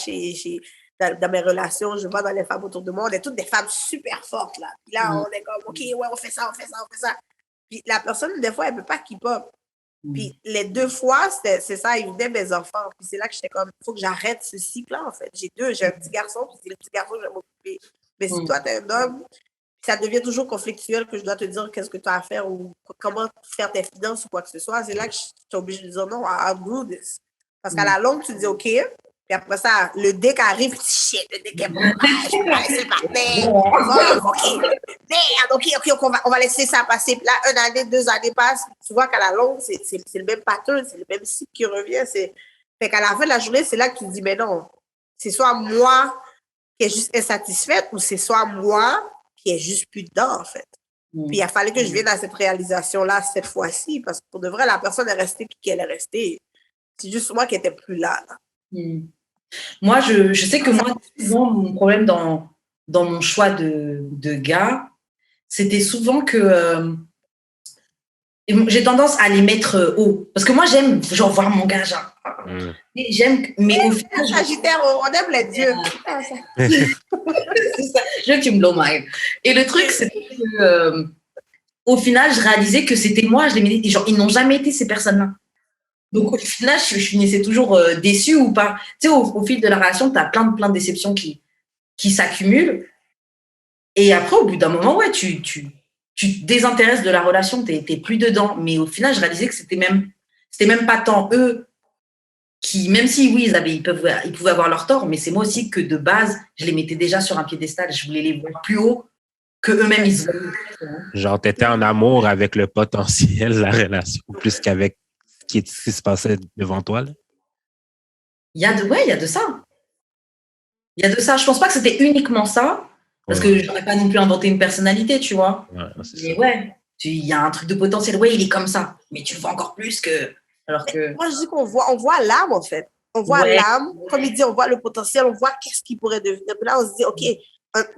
S1: dans mes relations, je le vois dans les femmes autour de moi. On est toutes des femmes super fortes, là. Puis là, on est comme, OK, ouais, on fait ça, on fait ça, on fait ça. Puis la personne, des fois, elle ne peut pas keep up. Puis les 2 fois, c'est ça, ils venaient mes enfants. Puis c'est là que j'étais comme, il faut que j'arrête ce cycle-là, en fait. J'ai un petit garçon, puis c'est le petit garçon que je vais m'occuper. Mais si toi, tu es un homme, ça devient toujours conflictuel que je dois te dire qu'est-ce que tu as à faire ou comment faire tes finances ou quoi que ce soit. C'est là que je suis obligée de dire non, I'll do this. Parce qu'à la longue, tu dis OK. Puis après ça, le deck arrive, tu dis shit, le deck est bon, je peux pas laisser le partenaire. OK. Merde, OK, on va laisser ça passer. Puis là, 1 année, 2 années passent. Tu vois qu'à la longue, c'est le même pattern, c'est le même cycle qui revient. Fait qu'à la fin de la journée, c'est là que tu te dis, mais non, c'est soit moi qui est juste insatisfaite ou c'est soit moi qui est juste plus dedans, en fait. Puis il a fallu que je vienne à cette réalisation-là cette fois-ci, parce que pour de vrai, la personne est restée qui elle est restée. C'est juste moi qui n'étais plus là.
S2: Moi, je sais que moi, souvent, mon problème dans mon choix de gars, c'était souvent que j'ai tendance à les mettre haut. Parce que moi, j'aime genre voir mon gars, genre. J'aime, mais au final.
S1: Sagittaire, on aime les dieux.
S2: C'est ça, je veux que tu me blow mind. Et le truc, c'est que au final, je réalisais que c'était moi, je les mettais, genre, ils n'ont jamais été ces personnes-là. Donc au final, je finissais toujours déçue ou pas. Tu sais, au fil de la relation, tu as plein de déceptions qui s'accumulent. Et après, au bout d'un moment, ouais, tu te désintéresses de la relation, tu n'es plus dedans. Mais au final, je réalisais que c'était même pas tant eux qui, même si oui, ils pouvaient avoir leur tort, mais c'est moi aussi que de base, je les mettais déjà sur un piédestal. Je voulais les voir plus haut qu'eux-mêmes, ils se voient.
S3: Genre, t'étais en amour avec le potentiel de la relation plus qu'avec ce qui se passait devant toi, là.
S2: Il y a de ça. Il y a de ça. Je pense pas que c'était uniquement ça, parce que j'aurais pas non plus inventé une personnalité, tu vois.
S3: Ouais, c'est
S2: Mais
S3: ça.
S2: ouais, il y a un truc de potentiel. Ouais, il est comme ça. Mais tu le vois encore plus que. Alors que.
S1: Moi, je dis qu'on voit l'âme, en fait. On voit
S2: Ouais.
S1: l'âme. Comme il dit, on voit le potentiel, on voit qu'est-ce qu'il pourrait devenir. Puis là, on se dit, OK,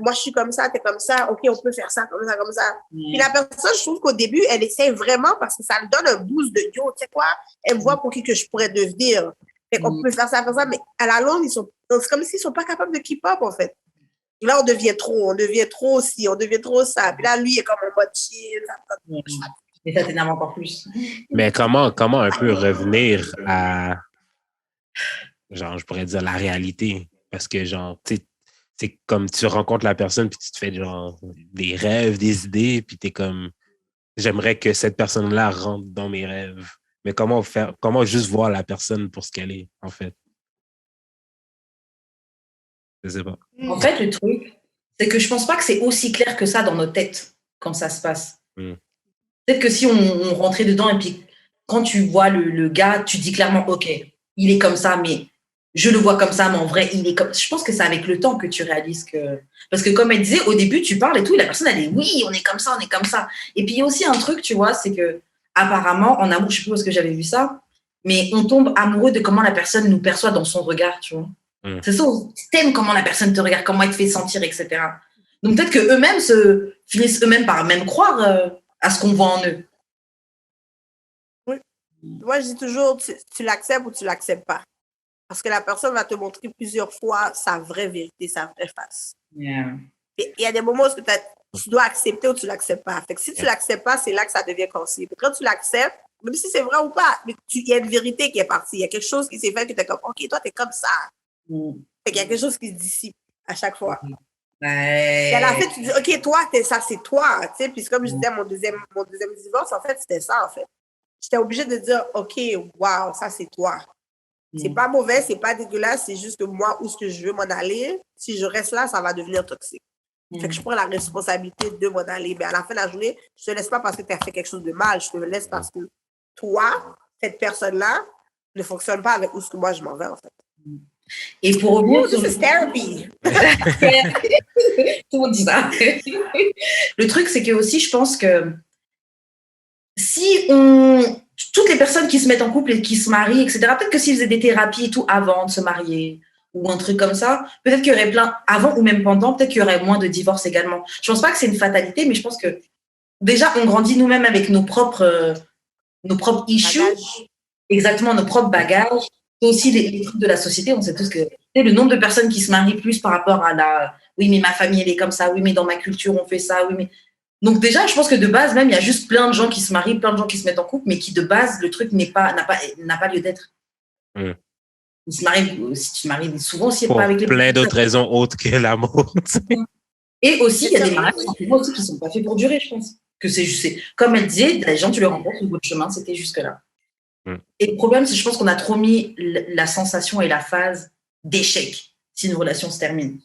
S1: moi, je suis comme ça, t'es comme ça. OK, on peut faire ça, comme ça, comme ça. Puis la personne, je trouve qu'au début, elle essaie vraiment parce que ça lui donne un boost de yo, tu sais quoi? Elle me voit pour qui que je pourrais devenir. Fait qu'on peut faire ça, mais à la longue, c'est comme s'ils sont pas capables de keep up, en fait. Et là, on devient trop ci, on devient trop ça. Puis là, lui, il est comme un mode chill.
S2: Mais ça t'énerve encore plus.
S3: Mais comment un peu revenir à, genre, je pourrais dire la réalité? Parce que, genre, tu sais, c'est comme tu rencontres la personne puis tu te fais, genre, des rêves, des idées, puis t'es comme, j'aimerais que cette personne-là rentre dans mes rêves. Mais comment juste voir la personne pour ce qu'elle est, en fait? Je sais pas.
S2: En fait, le truc, c'est que je pense pas que c'est aussi clair que ça dans nos têtes quand ça se passe. Peut-être que si on rentrait dedans et puis quand tu vois le gars, tu dis clairement, OK, il est comme ça, mais je le vois comme ça, mais en vrai, il est comme. Je pense que c'est avec le temps que tu réalises que. Parce que comme elle disait, au début, tu parles et tout, et la personne, elle dit, oui, on est comme ça, on est comme ça. Et puis il y a aussi un truc, tu vois, c'est que apparemment, en amour, je sais plus où est-ce que j'avais vu ça, mais on tombe amoureux de comment la personne nous perçoit dans son regard, tu vois. C'est ça, t'aimes comment la personne te regarde, comment elle te fait sentir, etc. Donc peut-être qu'eux-mêmes finissent eux-mêmes par même croire à ce qu'on voit en eux.
S1: Oui. Moi, je dis toujours, tu l'acceptes ou tu l'acceptes pas. Parce que la personne va te montrer plusieurs fois sa vraie vérité, sa vraie face.
S2: Yeah.
S1: Et il y a des moments où tu dois accepter ou tu l'acceptes pas. Fait que si tu l'acceptes pas, c'est là que ça devient cassé. Quand tu l'acceptes, même si c'est vrai ou pas, il y a une vérité qui est partie. Il y a quelque chose qui s'est fait que tu es comme, OK, toi, tu es comme ça. Fait qu'il y a quelque chose qui se dissipe à chaque fois. Et à la fin, tu dis, OK, toi, ça, c'est toi. Tu sais, puis comme je disais, mon deuxième divorce, en fait, c'était ça, en fait. J'étais obligée de dire, OK, wow, ça, c'est toi. C'est pas mauvais, c'est pas dégueulasse, c'est juste que moi, où est-ce que je veux m'en aller, si je reste là, ça va devenir toxique. Fait que je prends la responsabilité de m'en aller. Mais à la fin de la journée, je te laisse pas parce que tu as fait quelque chose de mal, je te laisse parce que toi, cette personne-là, ne fonctionne pas avec où est-ce que moi, je m'en vais, en fait.
S2: Et pour revenir
S1: sur... This is therapy!
S2: Tout le monde dit ça. Le truc, c'est que aussi, je pense que si toutes les personnes qui se mettent en couple et qui se marient, etc., peut-être que s'ils faisaient des thérapies et tout avant de se marier ou un truc comme ça, peut-être qu'il y aurait plein, avant ou même pendant, peut-être qu'il y aurait moins de divorces également. Je pense pas que c'est une fatalité, mais je pense que déjà, on grandit nous-mêmes avec nos propres issues, exactement, nos propres bagages. C'est aussi les trucs de la société. On sait tous que le nombre de personnes qui se marient plus par rapport à oui, mais ma famille, elle est comme ça, oui, mais dans ma culture, on fait ça, oui, mais. Donc déjà, je pense que de base, même, il y a juste plein de gens qui se marient, plein de gens qui se mettent en couple, mais qui de base, le truc n'a pas lieu d'être. Si tu te maries souvent, c'est pas avec les
S3: plein d'autres raisons autres que l'amour.
S2: Et aussi, il y a des mariages aussi qui ne sont pas faits pour durer, je pense. Que c'est juste, comme elle disait, les gens, tu les rencontres, le bout de chemin, c'était jusque-là. Et le problème, c'est que je pense qu'on a trop mis la sensation et la phase d'échec si une relation se termine.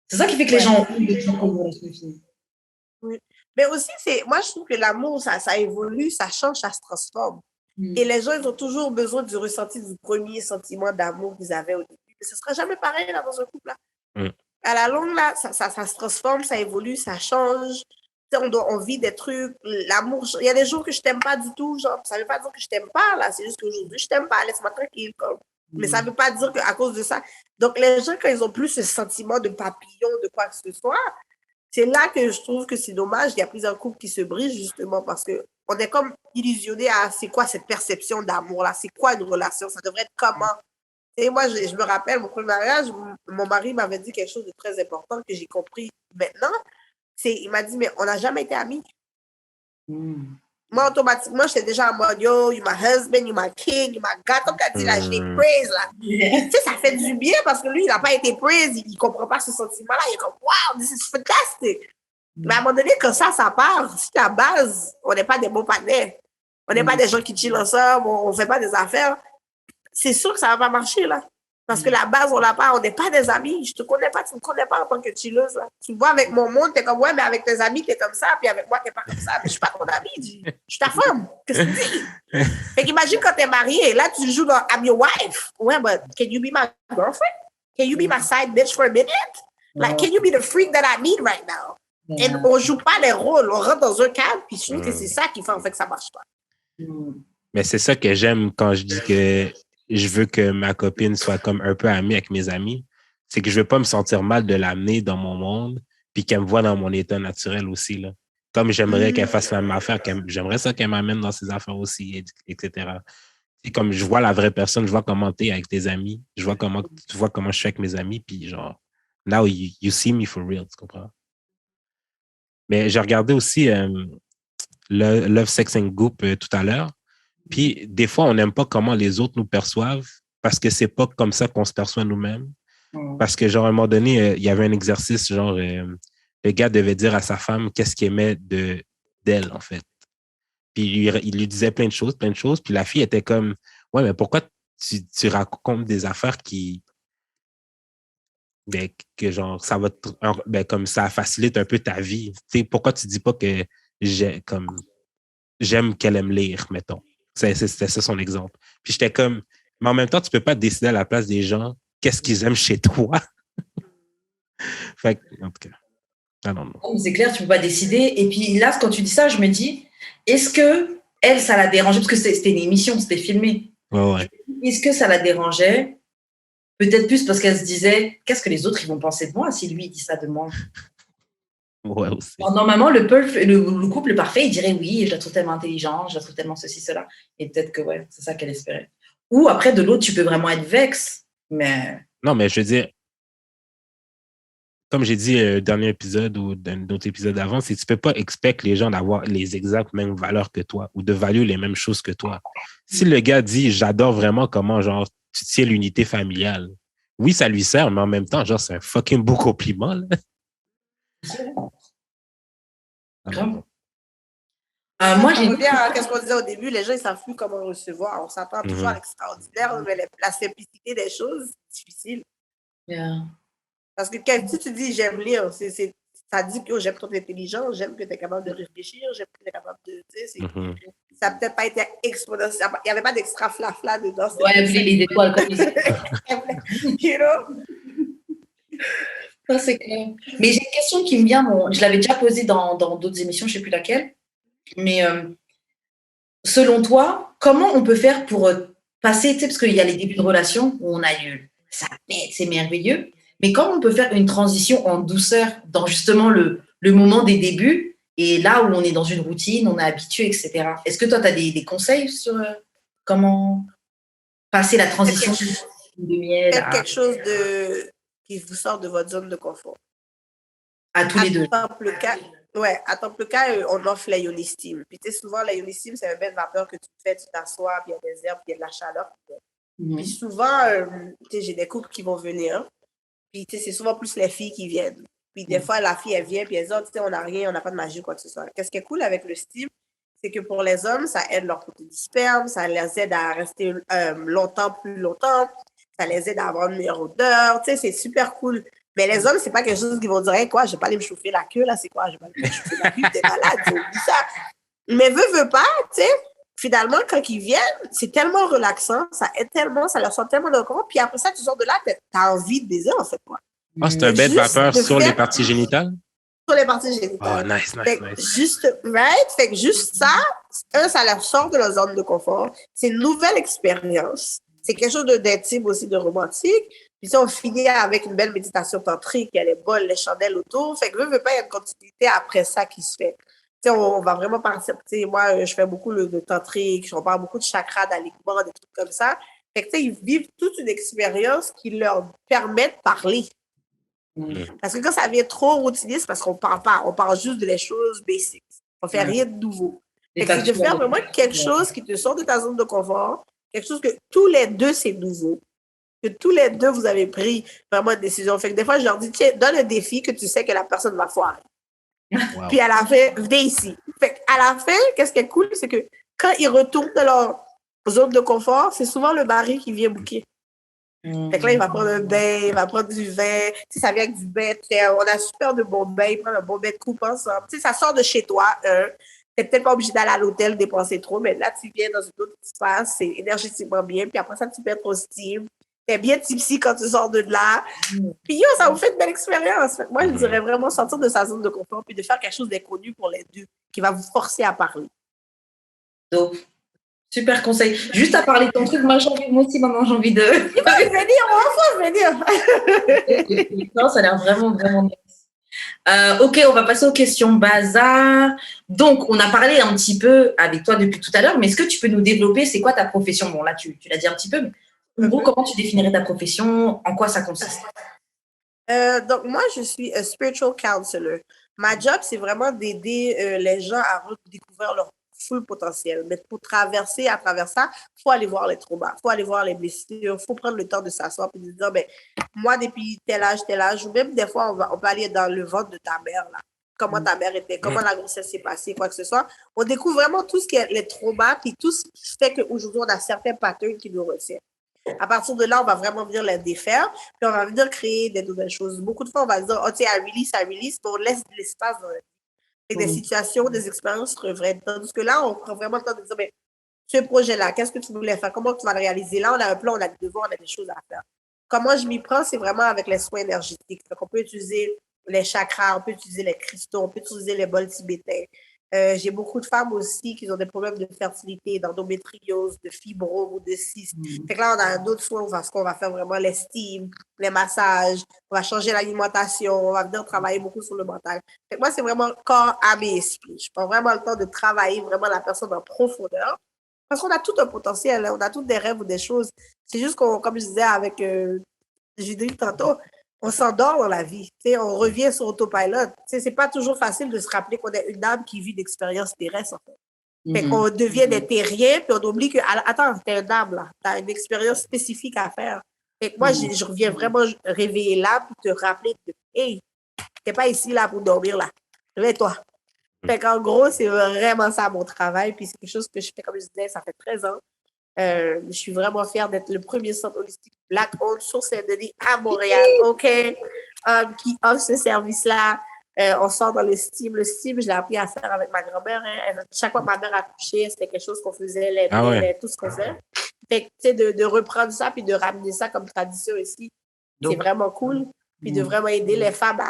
S2: C'est ça qui fait que les gens ont envie de une relation finie.
S1: Oui. Mais aussi, moi, je trouve que l'amour, ça évolue, ça change, ça se transforme. Et les gens, ils ont toujours besoin du ressenti du premier sentiment d'amour qu'ils avaient au début. Mais ce ne sera jamais pareil là, dans un couple. Là. À la longue, là, ça se transforme, ça évolue, ça change. On vit des trucs, l'amour. Il y a des jours que je t'aime pas du tout, genre, ça veut pas dire que je t'aime pas, là. C'est juste qu'aujourd'hui, je t'aime pas, laisse-moi tranquille. Mais ça veut pas dire qu'à cause de ça. Donc, les gens, quand ils ont plus ce sentiment de papillon, de quoi que ce soit, c'est là que je trouve que c'est dommage. Il y a plusieurs couples qui se brisent, justement, parce qu'on est comme illusionné à c'est quoi cette perception d'amour-là, c'est quoi une relation, ça devrait être comment. Et moi, je me rappelle, mon premier mariage, mon mari m'avait dit quelque chose de très important que j'ai compris maintenant. Il m'a dit, mais on n'a jamais été amis. Moi, automatiquement, j'étais déjà en mode, yo, you my husband, you my king, you my God. Comme tu as dit, là, je l'ai praise, là. Tu sais, ça fait du bien parce que lui, il n'a pas été praise, il ne comprend pas ce sentiment-là. Il est comme, wow, this is fantastic. Mais à un moment donné, quand ça part, si à la base, on n'est pas des bons partenaires, on n'est pas des gens qui chillent ensemble, on ne fait pas des affaires, c'est sûr que ça ne va pas marcher, là. Parce que la base, on n'est pas des amis. Je te connais pas, tu me connais pas en tant que chilleuse. Là. Tu me vois avec mon monde, t'es comme, ouais, mais avec tes amis, t'es comme ça, puis avec moi, t'es pas comme ça. Mais je suis pas ton ami, je suis ta femme. Qu'est-ce que tu dis? Fait qu'imagine quand t'es marié, là, tu joues dans I'm your wife. Ouais, but can you be my girlfriend? Can you be my side bitch for a minute? Like, can you be the freak that I need right now? Et on joue pas les rôles, on rentre dans un cadre, puis je trouve que c'est ça qui fait en fait que ça marche pas.
S3: Mais c'est ça que j'aime quand je dis que je veux que ma copine soit comme un peu amie avec mes amis. C'est que je veux pas me sentir mal de l'amener dans mon monde, puis qu'elle me voit dans mon état naturel aussi, là. Comme j'aimerais qu'elle fasse la même affaire, j'aimerais ça qu'elle m'amène dans ses affaires aussi, etc. Et comme je vois la vraie personne, je vois comment t'es avec tes amis, tu vois comment je suis avec mes amis, puis genre, now you see me for real, tu comprends? Mais j'ai regardé aussi Love, Sex and Goop tout à l'heure. Puis, des fois, on n'aime pas comment les autres nous perçoivent parce que c'est pas comme ça qu'on se perçoit nous-mêmes. Parce que, genre, à un moment donné, il y avait un exercice, genre, le gars devait dire à sa femme qu'est-ce qu'il aimait d'elle, en fait. Puis, il lui disait plein de choses. Puis, la fille était comme, ouais, mais pourquoi tu racontes des affaires que genre, ça va, comme ça facilite un peu ta vie. Tu sais, pourquoi tu dis pas que j'aime qu'elle aime lire, mettons. C'était ça son exemple. Puis j'étais comme, mais en même temps, tu peux pas décider à la place des gens qu'est-ce qu'ils aiment chez toi. Fait que, en tout cas, I don't know.
S2: C'est clair, tu peux pas décider. Et puis là, quand tu dis ça, je me dis, est-ce que elle, ça la dérangeait? Parce que c'était une émission, c'était filmé.
S3: Ouais.
S2: Est-ce que ça la dérangeait? Peut-être plus parce qu'elle se disait, qu'est-ce que les autres ils vont penser de moi si lui il dit ça de moi?
S3: Ouais, aussi.
S2: Alors, normalement, le couple parfait, il dirait oui, je la trouve tellement intelligente, je la trouve tellement ceci, cela. Et peut-être que ouais, c'est ça qu'elle espérait. Ou après, de l'autre, tu peux vraiment être vexe, mais...
S3: Non, mais je veux dire, comme j'ai dit dernier épisode ou dans d'autres épisodes avant, c'est que tu peux pas expecter les gens d'avoir les exactes mêmes valeurs que toi ou de valuer les mêmes choses que toi. Si le gars dit, j'adore vraiment comment, genre, tu tiens l'unité familiale, oui, ça lui sert, mais en même temps, genre, c'est un fucking beau compliment, là.
S2: Moi, j'ai...
S1: revient à ce qu'on disait au début, les gens, ils savent plus comment recevoir. On s'attend toujours à l'extraordinaire, mais la simplicité des choses, c'est difficile.
S2: Yeah.
S1: Parce que quand tu dis j'aime lire, ça dit que j'aime ton intelligence, j'aime que tu es capable de réfléchir, j'aime que tu es capable de... Ça n'a peut-être pas été exponentiel. Il n'y avait pas d'extra flafla dedans.
S2: Ouais, puis les étoiles comme ça.
S1: You know?
S2: Ça, c'est clair. Mais j'ai une question qui me vient, je l'avais déjà posée dans d'autres émissions, je ne sais plus laquelle. Mais selon toi, comment on peut faire pour passer, tu sais, parce qu'il y a les débuts de relation où on a eu, ça pète, c'est merveilleux, mais comment on peut faire une transition en douceur dans justement le moment des débuts et là où on est dans une routine, on est habitué, etc. Est-ce que toi, tu as des conseils sur comment passer la transition de miel
S1: Faites quelque chose qui vous sort de votre zone de confort.
S2: à tous les deux?
S1: À ton cas, on offre la ionistime. Puis, tu sais, souvent, la ionistime, c'est un bain de vapeur que tu fais, tu t'assois, puis il y a des herbes, puis il y a de la chaleur. Puis souvent, tu sais, j'ai des couples qui vont venir. Puis, tu sais, c'est souvent plus les filles qui viennent. Puis, des fois, la fille, elle vient, puis elle dit, oh, tu sais, on n'a rien, on n'a pas de magie, quoi que ce soit. Qu'est-ce qui est cool avec le steam, c'est que pour les hommes, ça aide leur côté du sperme, ça les aide à rester plus longtemps, ça les aide à avoir une meilleure odeur. Tu sais, c'est super cool. Mais les hommes, c'est pas quelque chose qu'ils vont dire, hey, quoi, je vais pas aller me chauffer la queue, là, c'est quoi, je vais pas aller me chauffer la queue, t'es malade, c'est ça. Mais veux pas, tu sais, finalement, quand ils viennent, c'est tellement relaxant, ça aide tellement, ça leur sort tellement de corps, puis après ça, tu sors de là, t'as envie de baiser, en fait, quoi.
S3: Ah, c'est un bain de vapeur sur les parties génitales?
S1: Sur les parties génitales.
S3: Oh, nice.
S1: Fait que juste ça, ça leur sort de leur zone de confort. C'est une nouvelle expérience. C'est quelque chose d'intime aussi, de romantique. Puis ça, on finit avec une belle méditation tantrique. Il y a les bols, les chandelles autour. Fait que veux pas, il y a une continuité après ça qui se fait. Tu sais, on va vraiment partir. Tu sais, moi, je fais beaucoup de tantrique. On parle beaucoup de chakras, d'alignement, des trucs comme ça. Fait que tu sais, ils vivent toute une expérience qui leur permet de parler. Parce que quand ça devient trop routinier, c'est parce qu'on parle pas. On parle juste de choses basiques. On fait rien de nouveau. Fait que c'est de faire vraiment quelque chose qui te sort de ta zone de confort, quelque chose que tous les deux, c'est nouveau. Que tous les deux, vous avez pris vraiment une décision. Fait que des fois, je leur dis, tiens, donne un défi que tu sais que la personne va foirer. Wow. Puis à la fin, venez ici. Fait qu'à la fin, qu'est-ce qui est cool, c'est que quand ils retournent dans leur zone de confort, c'est souvent le mari qui vient booker. Fait que là, il va prendre un bain, il va prendre du vin. Tu sais, ça vient avec du bain. On a super de bons bains. Il prend un bon bain de coupe ensemble. Tu sais, ça sort de chez toi. T'es peut-être pas obligé d'aller à l'hôtel dépenser trop, mais là, tu viens dans une autre espace, c'est énergétiquement bien. Puis après ça, tu perds ton style. T'es bien tipsy quand tu sors de là. Puis yo, ça vous fait une belle expérience. Fait que moi, je dirais vraiment sortir de sa zone de confort puis de faire quelque chose d'inconnu pour les deux qui va vous forcer à parler.
S2: Donc, super conseil. Juste à parler de ton truc, moi aussi, maman, j'ai envie de.
S1: Il va venir.
S2: Non, ça a l'air vraiment, vraiment nice. Ok, on va passer aux questions bazar. Donc, on a parlé un petit peu avec toi depuis tout à l'heure, mais est-ce que tu peux nous développer, c'est quoi ta profession? Bon, là, tu l'as dit un petit peu, mais en gros, comment tu définirais ta profession? En quoi ça consiste?
S1: Donc, moi, je suis un spiritual counselor. Ma job, c'est vraiment d'aider les gens à redécouvrir leur full potentiel. Mais pour traverser à travers ça, il faut aller voir les traumas, il faut aller voir les blessures, il faut prendre le temps de s'asseoir et de dire, ben, moi, depuis tel âge, ou même des fois, on peut aller dans le ventre de ta mère, là. Comment ta mère était, comment la grossesse s'est passée, quoi que ce soit. On découvre vraiment tout ce qui est les traumas, puis tout ce qui fait qu'aujourd'hui, on a certains patterns qui nous retiennent. À partir de là, on va vraiment venir les défaire, puis on va venir créer des nouvelles choses. Beaucoup de fois, on va se dire, oh, tiens, I release, mais on laisse de l'espace dans la vie. Avec des situations, des expériences reviennent. Tandis que là, on prend vraiment le temps de dire, mais ce projet-là, qu'est-ce que tu voulais faire? Comment tu vas le réaliser? Là, on a un plan, on a des devoirs, on a des choses à faire. Comment je m'y prends, c'est vraiment avec les soins énergétiques. Donc, on peut utiliser les chakras, on peut utiliser les cristaux, on peut utiliser les bols tibétains. J'ai beaucoup de femmes aussi qui ont des problèmes de fertilité, d'endométriose, de fibrome ou de cyste. Fait que là, on a un autre soin parce qu'on va faire vraiment l'estime, les massages, on va changer l'alimentation, on va venir travailler beaucoup sur le mental. Fait que moi, c'est vraiment corps, âme et esprit. Je prends vraiment le temps de travailler vraiment la personne en profondeur. Parce qu'on a tout un potentiel, hein, on a tous des rêves ou des choses. C'est juste qu'on, comme je disais avec Judith tantôt, on s'endort dans la vie. On revient sur autopilot. C'est pas toujours facile de se rappeler qu'on est une âme qui vit d'expériences terrestres. En fait. Fait qu'on devient des terriens, puis on oublie que, attends, t'es une âme, là. T'as une expérience spécifique à faire. Fait que moi, je reviens vraiment réveiller l'âme, puis te rappeler que, hey, t'es pas ici, là, pour dormir, là. Réveille-toi. Fait qu'en gros, c'est vraiment ça, mon travail. Puis c'est quelque chose que je fais, comme je disais, ça fait 13 ans. Je suis vraiment fière d'être le premier centre holistique Black-owned sur Saint-Denis à Montréal, OK? Qui offre ce service-là. On sort dans le steam. Le steam, je l'ai appris à faire avec ma grand-mère. Hein. Chaque fois que ma mère accouchait, c'était quelque chose qu'on faisait, tout ce qu'on faisait. Fait que, tu sais, de reprendre ça puis de ramener ça comme tradition ici, c'est vraiment cool. Puis de vraiment aider les femmes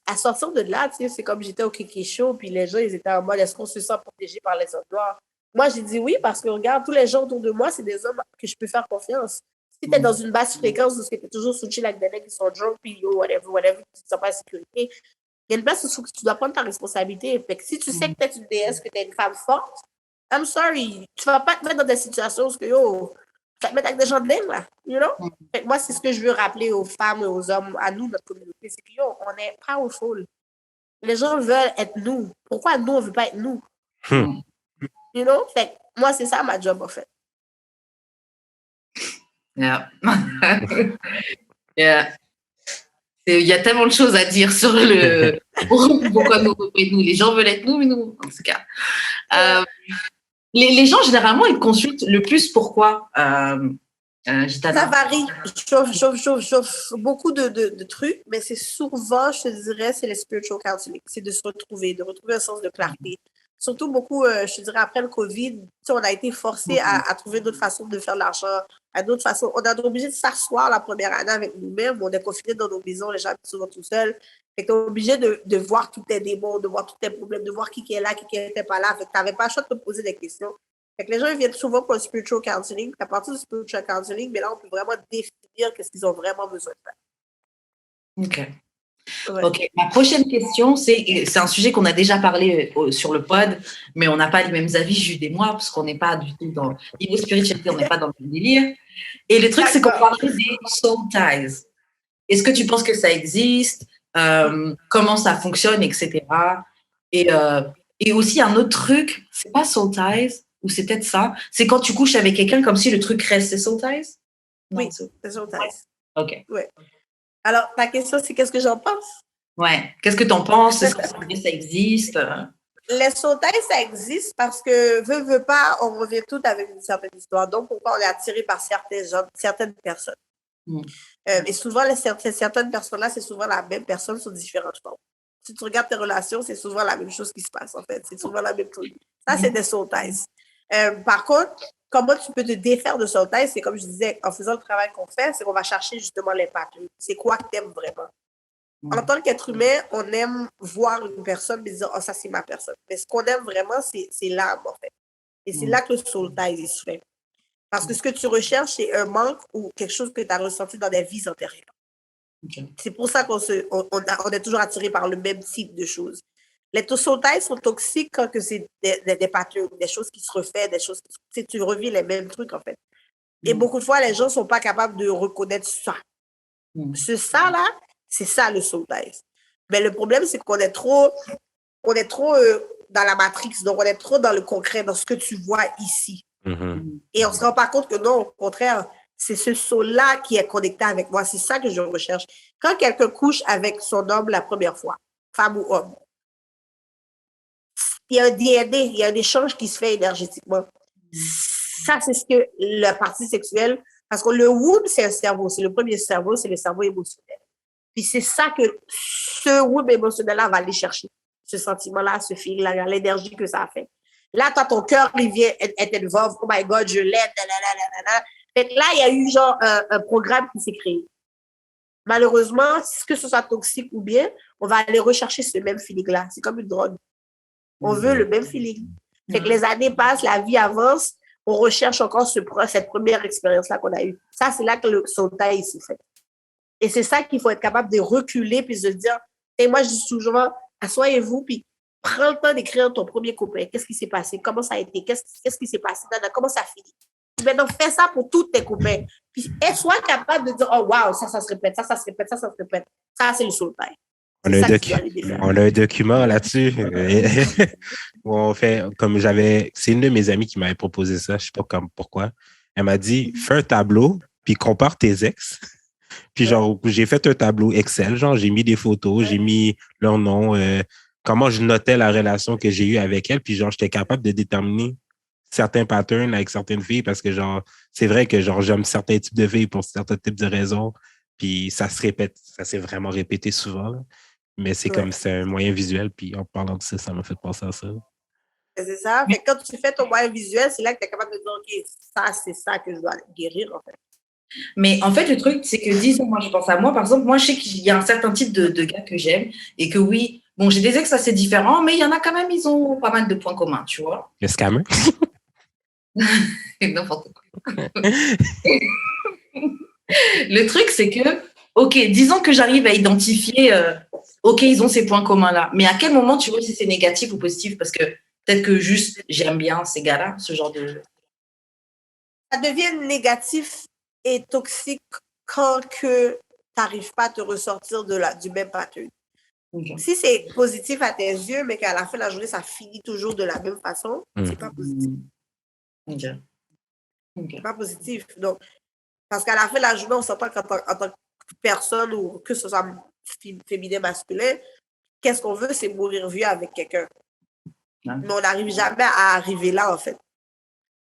S1: à sortir de là, tu sais, c'est comme j'étais au Kiki Show, puis les gens, ils étaient en mode, est-ce qu'on se sent protégé par les autres noirs? Moi, j'ai dit oui, parce que regarde, tous les gens autour de moi, c'est des hommes que je peux faire confiance. Si tu es dans une basse fréquence, parce que tu es toujours sous avec des mecs qui sont drunk, puis yo, whatever, tu ne te sens pas en sécurité, il y a une place où tu dois prendre ta responsabilité. Fait que si tu sais que tu es une déesse, que tu es une femme forte, I'm sorry, tu ne vas pas te mettre dans des situations où yo, tu vas te mettre avec des gens de dingue, là, you know? Fait que moi, c'est ce que je veux rappeler aux femmes et aux hommes, à nous, notre communauté, c'est que yo, on est powerful. Les gens veulent être nous. Pourquoi nous, on ne veut pas être nous? You know? Fait que moi, c'est ça ma job, en fait.
S2: Yeah. Yeah. Il y a tellement de choses à dire sur le pourquoi nous, les gens veulent être nous, mais nous, en tout cas. Les gens, généralement, ils te consultent le plus pourquoi, Gitana?
S1: Ça varie. Chauffe beaucoup de trucs, mais c'est souvent, je te dirais, c'est les spiritual counseling. C'est de se retrouver, de retrouver un sens de clarté. Surtout beaucoup, je te dirais, après le COVID, on a été forcé à trouver d'autres façons de faire de l'argent, à d'autres façons. On a été obligé de s'asseoir la première année avec nous-mêmes. On est confinés dans nos maisons, les gens sont souvent tout seuls. Fait que t'es obligé de voir tous tes démons, de voir tous tes problèmes, de voir qui est là, qui n'était pas là. Fait que t'avais pas le choix de te poser des questions. Fait que les gens ils viennent souvent pour le spiritual counseling. À partir du spiritual counseling, mais là, on peut vraiment définir qu'est-ce qu'ils ont vraiment besoin de faire.
S2: OK. Ouais. OK. Ma prochaine question, c'est un sujet qu'on a déjà parlé sur le pod, mais on n'a pas les mêmes avis, Jude et moi, parce qu'on n'est pas du tout dans niveau spiritualité, on n'est pas dans le même délire. Et le truc, c'est qu'on parlait des soul ties. Est-ce que tu penses que ça existe? Comment ça fonctionne, etc. Et aussi, un autre truc, c'est pas soul ties, ou c'est peut-être ça, c'est quand tu couches avec quelqu'un comme si le truc reste, c'est soul ties?
S1: Oui, c'est soul ties.
S2: OK.
S1: Ouais. Alors, ta question, c'est qu'est-ce que j'en pense?
S2: Ouais. Qu'est-ce que tu en penses? Est-ce que ça existe?
S1: Les soul ties, ça existe parce que, veut pas, on revient tout avec une certaine histoire. Donc, pourquoi on est attiré par certaines personnes? Et souvent, certaines personnes-là, c'est souvent la même personne sur différentes formes. Si tu regardes tes relations, c'est souvent la même chose qui se passe, en fait. C'est souvent la même chose. Ça, c'est des soul ties. Par contre, comment tu peux te défaire de soul ties, c'est comme je disais, en faisant le travail qu'on fait, c'est qu'on va chercher justement les patterns. C'est quoi que tu aimes vraiment? En tant qu'être humain, on aime voir une personne et dire, oh, ça, c'est ma personne. Mais ce qu'on aime vraiment, c'est l'âme, en fait. Et c'est là que le soul ties se fait. Parce que ce que tu recherches, c'est un manque ou quelque chose que tu as ressenti dans des vies antérieures. Okay. C'est pour ça qu'on est toujours attiré par le même type de choses. Les soul ties sont toxiques quand c'est des patterns, des choses qui se refont, des choses qui tu revis les mêmes trucs, en fait. Et beaucoup de fois, les gens ne sont pas capables de reconnaître ça. Ça-là, c'est ça le soul ties. Mais le problème, c'est qu'on est trop dans la matrix, donc on est trop dans le concret, dans ce que tu vois ici. Et on ne se rend pas compte que non, au contraire, c'est ce soul-là qui est connecté avec moi. C'est ça que je recherche. Quand quelqu'un couche avec son homme la première fois, femme ou homme, il y a un DNA, il y a un échange qui se fait énergétiquement. Ça, c'est ce que la partie sexuelle, parce que le womb, c'est un cerveau, c'est le premier cerveau, c'est le cerveau émotionnel. Puis c'est ça que ce womb émotionnel-là va aller chercher. Ce sentiment-là, ce feeling-là, l'énergie que ça a fait. Là, toi, ton cœur, il vient être involved. Oh my God, je l'aime. Fait que là, il y a eu genre un programme qui s'est créé. Malheureusement, que ce soit toxique ou bien, on va aller rechercher ce même feeling-là. C'est comme une drogue. On veut le même feeling. Fait que les années passent, la vie avance, on recherche encore cette première expérience-là qu'on a eue. Ça, c'est là que le soul tie s'est fait. Et c'est ça qu'il faut être capable de reculer puis de se dire, et moi, je dis toujours, asseyez-vous, puis prends le temps d'écrire ton premier copain. Qu'est-ce qui s'est passé? Comment ça a été? Qu'est-ce qui s'est passé? Comment ça finit? Maintenant, fais ça pour tous tes copains. Puis, sois capable de dire, oh, wow, ça se répète, ça se répète, ça se répète. Ça, c'est le soul tie.
S3: On a un document là-dessus. On fait, c'est une de mes amies qui m'avait proposé ça, je sais pas pourquoi. Elle m'a dit, fais un tableau, puis compare tes ex. Puis genre, j'ai fait un tableau Excel, genre j'ai mis des photos, j'ai mis leur nom, comment je notais la relation que j'ai eue avec elle, puis genre j'étais capable de déterminer certains patterns avec certaines filles parce que genre, c'est vrai que genre j'aime certains types de filles pour certains types de raisons, puis ça se répète, ça s'est vraiment répété souvent, là. Mais c'est comme, c'est un moyen visuel, puis en parlant de ça, ça m'a fait penser à ça.
S1: C'est ça, fait que quand tu fais ton moyen visuel, c'est là que tu es capable de dire, OK, ça, c'est ça que je dois guérir, en fait.
S2: Mais en fait, le truc, c'est que, disons, moi, je pense à moi, par exemple, moi, je sais qu'il y a un certain type de gars que j'aime et que oui, bon, j'ai des ex assez différents, mais il y en a quand même, ils ont pas mal de points communs, tu vois.
S3: Le scammer?
S2: N'importe quoi. Le truc, c'est que, OK, disons que j'arrive à identifier, OK, ils ont ces points communs-là, mais à quel moment tu vois si c'est négatif ou positif? Parce que peut-être que juste, j'aime bien ces gars-là, ce genre de...
S1: Ça devient négatif et toxique quand tu n'arrives pas à te ressortir du même pattern. Okay. Si c'est positif à tes yeux, mais qu'à la fin de la journée, ça finit toujours de la même façon, c'est pas positif.
S2: Okay.
S1: C'est pas positif. Donc, parce qu'à la fin de la journée, on s'entend qu'en tant que personne ou que ce soit féminin, masculin, qu'est-ce qu'on veut, c'est mourir vieux avec quelqu'un. Mais on n'arrive jamais à arriver là, en fait.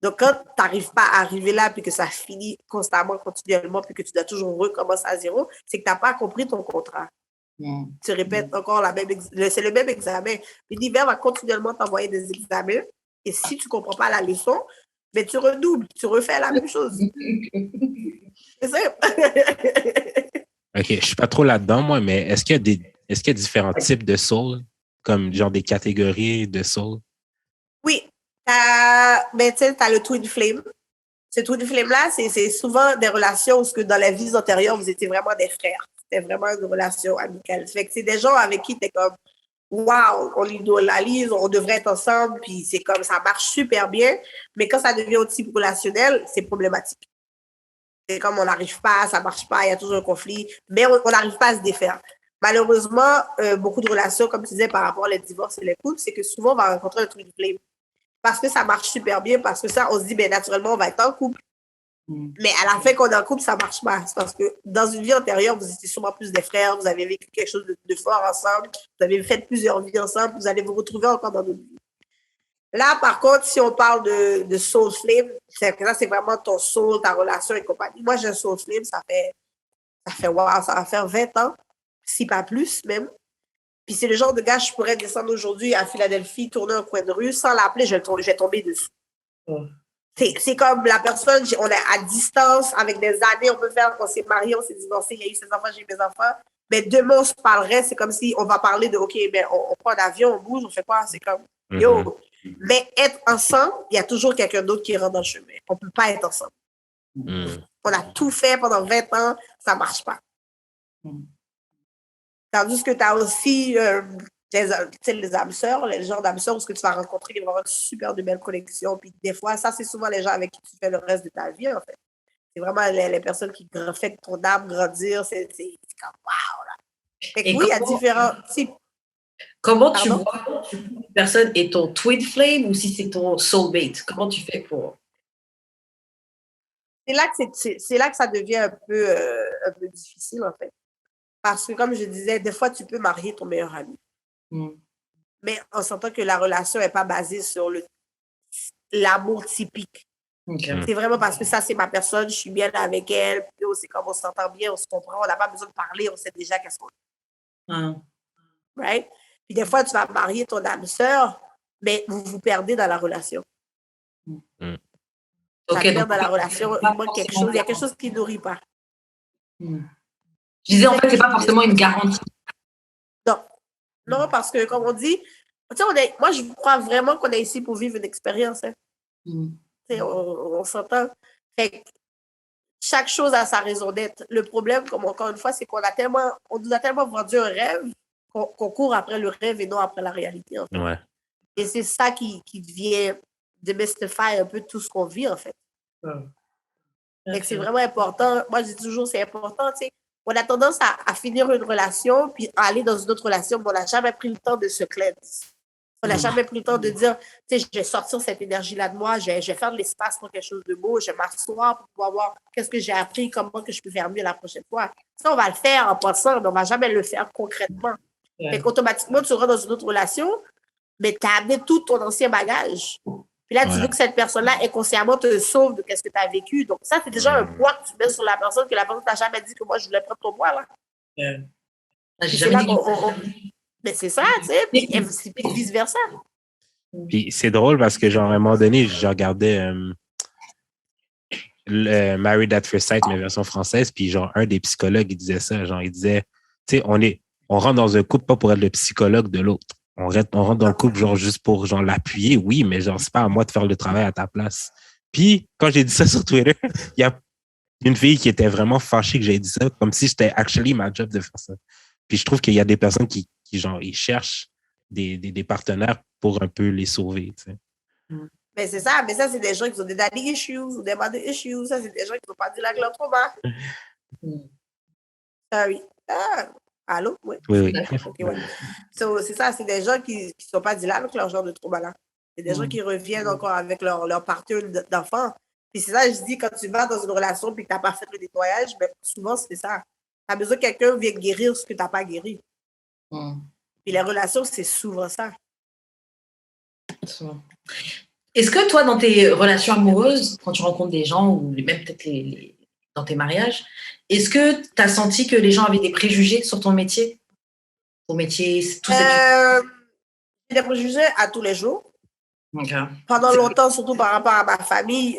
S1: Donc, quand tu n'arrives pas à arriver là, puis que ça finit constamment, continuellement, puis que tu dois toujours recommencer à zéro, c'est que tu n'as pas compris ton contrat. Tu répètes encore c'est le même examen. L'univers va continuellement t'envoyer des examens, et si tu ne comprends pas la leçon, mais tu redoubles, tu refais la même chose. C'est ça.
S3: OK, je ne suis pas trop là-dedans, moi, mais est-ce qu'il y a différents types de soul, comme genre des catégories de soul?
S1: Oui. Ben, tu as le twin flame. Ce twin flame-là, c'est souvent des relations où dans les vies antérieures, vous étiez vraiment des frères. C'était vraiment une relation amicale. Fait que c'est des gens avec qui tu es comme, wow, on idolise, on devrait être ensemble, puis c'est comme, ça marche super bien. Mais quand ça devient au type relationnel, c'est problématique. C'est comme, on n'arrive pas, ça ne marche pas, il y a toujours un conflit, mais on n'arrive pas à se défaire. Malheureusement, beaucoup de relations, comme tu disais, par rapport aux divorces et les couples, c'est que souvent, on va rencontrer un twin flame. Parce que ça marche super bien, parce que ça, on se dit, ben naturellement, on va être en couple. Mais à la fin, qu'on est en couple, ça ne marche pas. C'est parce que dans une vie antérieure, vous étiez sûrement plus des frères, vous avez vécu quelque chose de fort ensemble, vous avez fait plusieurs vies ensemble, vous allez vous retrouver encore dans d'autres vies. Là, par contre, si on parle de soul flame, c'est vraiment ton soul, ta relation et compagnie. Moi, j'ai un soul flame, ça fait ça va faire 20 ans, si pas plus même. Puis c'est le genre de gars, je pourrais descendre aujourd'hui à Philadelphie, tourner un coin de rue, sans l'appeler, je vais tomber dessus. C'est comme la personne, on est à distance, avec des années, on peut faire qu'on s'est marié, on s'est divorcé, il y a eu ses enfants, j'ai eu mes enfants. Mais demain, on se parlerait, c'est comme si on va parler de, OK, ben, on prend un avion, on bouge, on fait quoi? C'est comme, yo. Mais être ensemble, il y a toujours quelqu'un d'autre qui rentre dans le chemin. On ne peut pas être ensemble. On a tout fait pendant 20 ans, ça ne marche pas. Tandis que tu as aussi les âmes sœurs, les genres d'âmes sœurs où tu vas rencontrer, il va y avoir une super de belles connexions. Puis des fois, ça, c'est souvent les gens avec qui tu fais le reste de ta vie, en fait. C'est vraiment les personnes qui font ton âme grandir. C'est comme wow, là. Fait que oui, il y a différents types.
S2: Comment tu vois si une personne est ton twin flame ou si c'est ton soulmate? Comment tu fais pour...
S1: C'est là que ça devient un peu difficile, en fait. Parce que, comme je disais, des fois, tu peux marier ton meilleur ami. Mais en sentant que la relation n'est pas basée sur l'amour typique. C'est vraiment parce que ça, c'est ma personne, je suis bien avec elle, puis c'est comme on s'entend bien, on se comprend, on n'a pas besoin de parler, on sait déjà qu'est-ce qu'on est. Right? Puis des fois, tu vas marier ton âme sœur, mais vous vous perdez dans la relation. Ça perd dans la relation, il manque quelque chose, il y a quelque chose qui ne nourrit pas.
S2: Je disais, en fait, c'est pas forcément une garantie.
S1: Non, parce que, comme on dit, moi, je crois vraiment qu'on est ici pour vivre une expérience. Hein. On s'entend. Fait que chaque chose a sa raison d'être. Le problème, comme encore une fois, c'est qu'on nous a tellement vendu un rêve qu'on court après le rêve et non après la réalité. En fait.
S3: Ouais.
S1: Et c'est ça qui vient démystifier un peu tout ce qu'on vit, en fait. Fait que c'est vraiment important. Moi, je dis toujours, c'est important, tu sais. On a tendance à finir une relation puis à aller dans une autre relation, mais on n'a jamais pris le temps de se cleanse. On n'a jamais pris le temps de dire, tu sais, je vais sortir cette énergie-là de moi, je vais faire de l'espace pour quelque chose de beau, je vais m'asseoir pour pouvoir voir qu'est-ce que j'ai appris, comment que je peux faire mieux la prochaine fois. Ça, on va le faire en passant, mais on ne va jamais le faire concrètement. Fait qu'automatiquement, tu rentres dans une autre relation, mais tu as amené tout ton ancien bagage. Puis là, tu veux que cette personne-là, inconsciemment, te sauve de ce que tu as vécu. Donc, ça, c'est déjà un poids que tu mets sur la personne, que la personne t'a jamais dit que moi, je voulais prendre ton poids, là.
S2: J'ai jamais dit
S1: Mais c'est ça, tu sais, puis vice-versa.
S3: Puis c'est drôle parce que, genre, à un moment donné, je regardais Married at First Sight, mais version française, puis genre, un des psychologues, il disait ça, genre, il disait, tu sais, on rentre dans un couple pas pour être le psychologue de l'autre. On rentre dans le couple, genre, juste pour, genre, l'appuyer, oui, mais genre, c'est pas à moi de faire le travail à ta place. Puis, quand j'ai dit ça sur Twitter, il y a une fille qui était vraiment fâchée que j'ai dit ça, comme si c'était actually ma job de faire ça. Puis je trouve qu'il y a des personnes qui genre, ils cherchent des partenaires pour un peu les sauver, tu sais.
S1: Mais c'est ça, c'est des gens qui ont des daddy issues ou des mother issues. Ça, c'est des gens qui n'ont pas dit la glande trop bas. Sorry. Allô? Oui.
S3: Oui.
S1: Okay, ouais. So, c'est ça, c'est des gens qui ne sont pas dit là avec leur genre de trauma là. C'est des gens qui reviennent encore avec leur partenaire d'enfant. Puis c'est ça, je dis, quand tu vas dans une relation et que tu n'as pas fait le nettoyage, ben, souvent, c'est ça. Tu as besoin que quelqu'un vienne guérir ce que tu n'as pas guéri. Puis les relations, c'est souvent ça.
S2: Est-ce que toi, dans tes relations amoureuses, quand tu rencontres des gens, ou même peut-être dans tes mariages, est-ce que tu as senti que les gens avaient des préjugés sur ton métier? Ton métier, tout ça?
S1: J'ai des préjugés à tous les jours.
S2: Okay.
S1: Pendant longtemps, surtout par rapport à ma famille,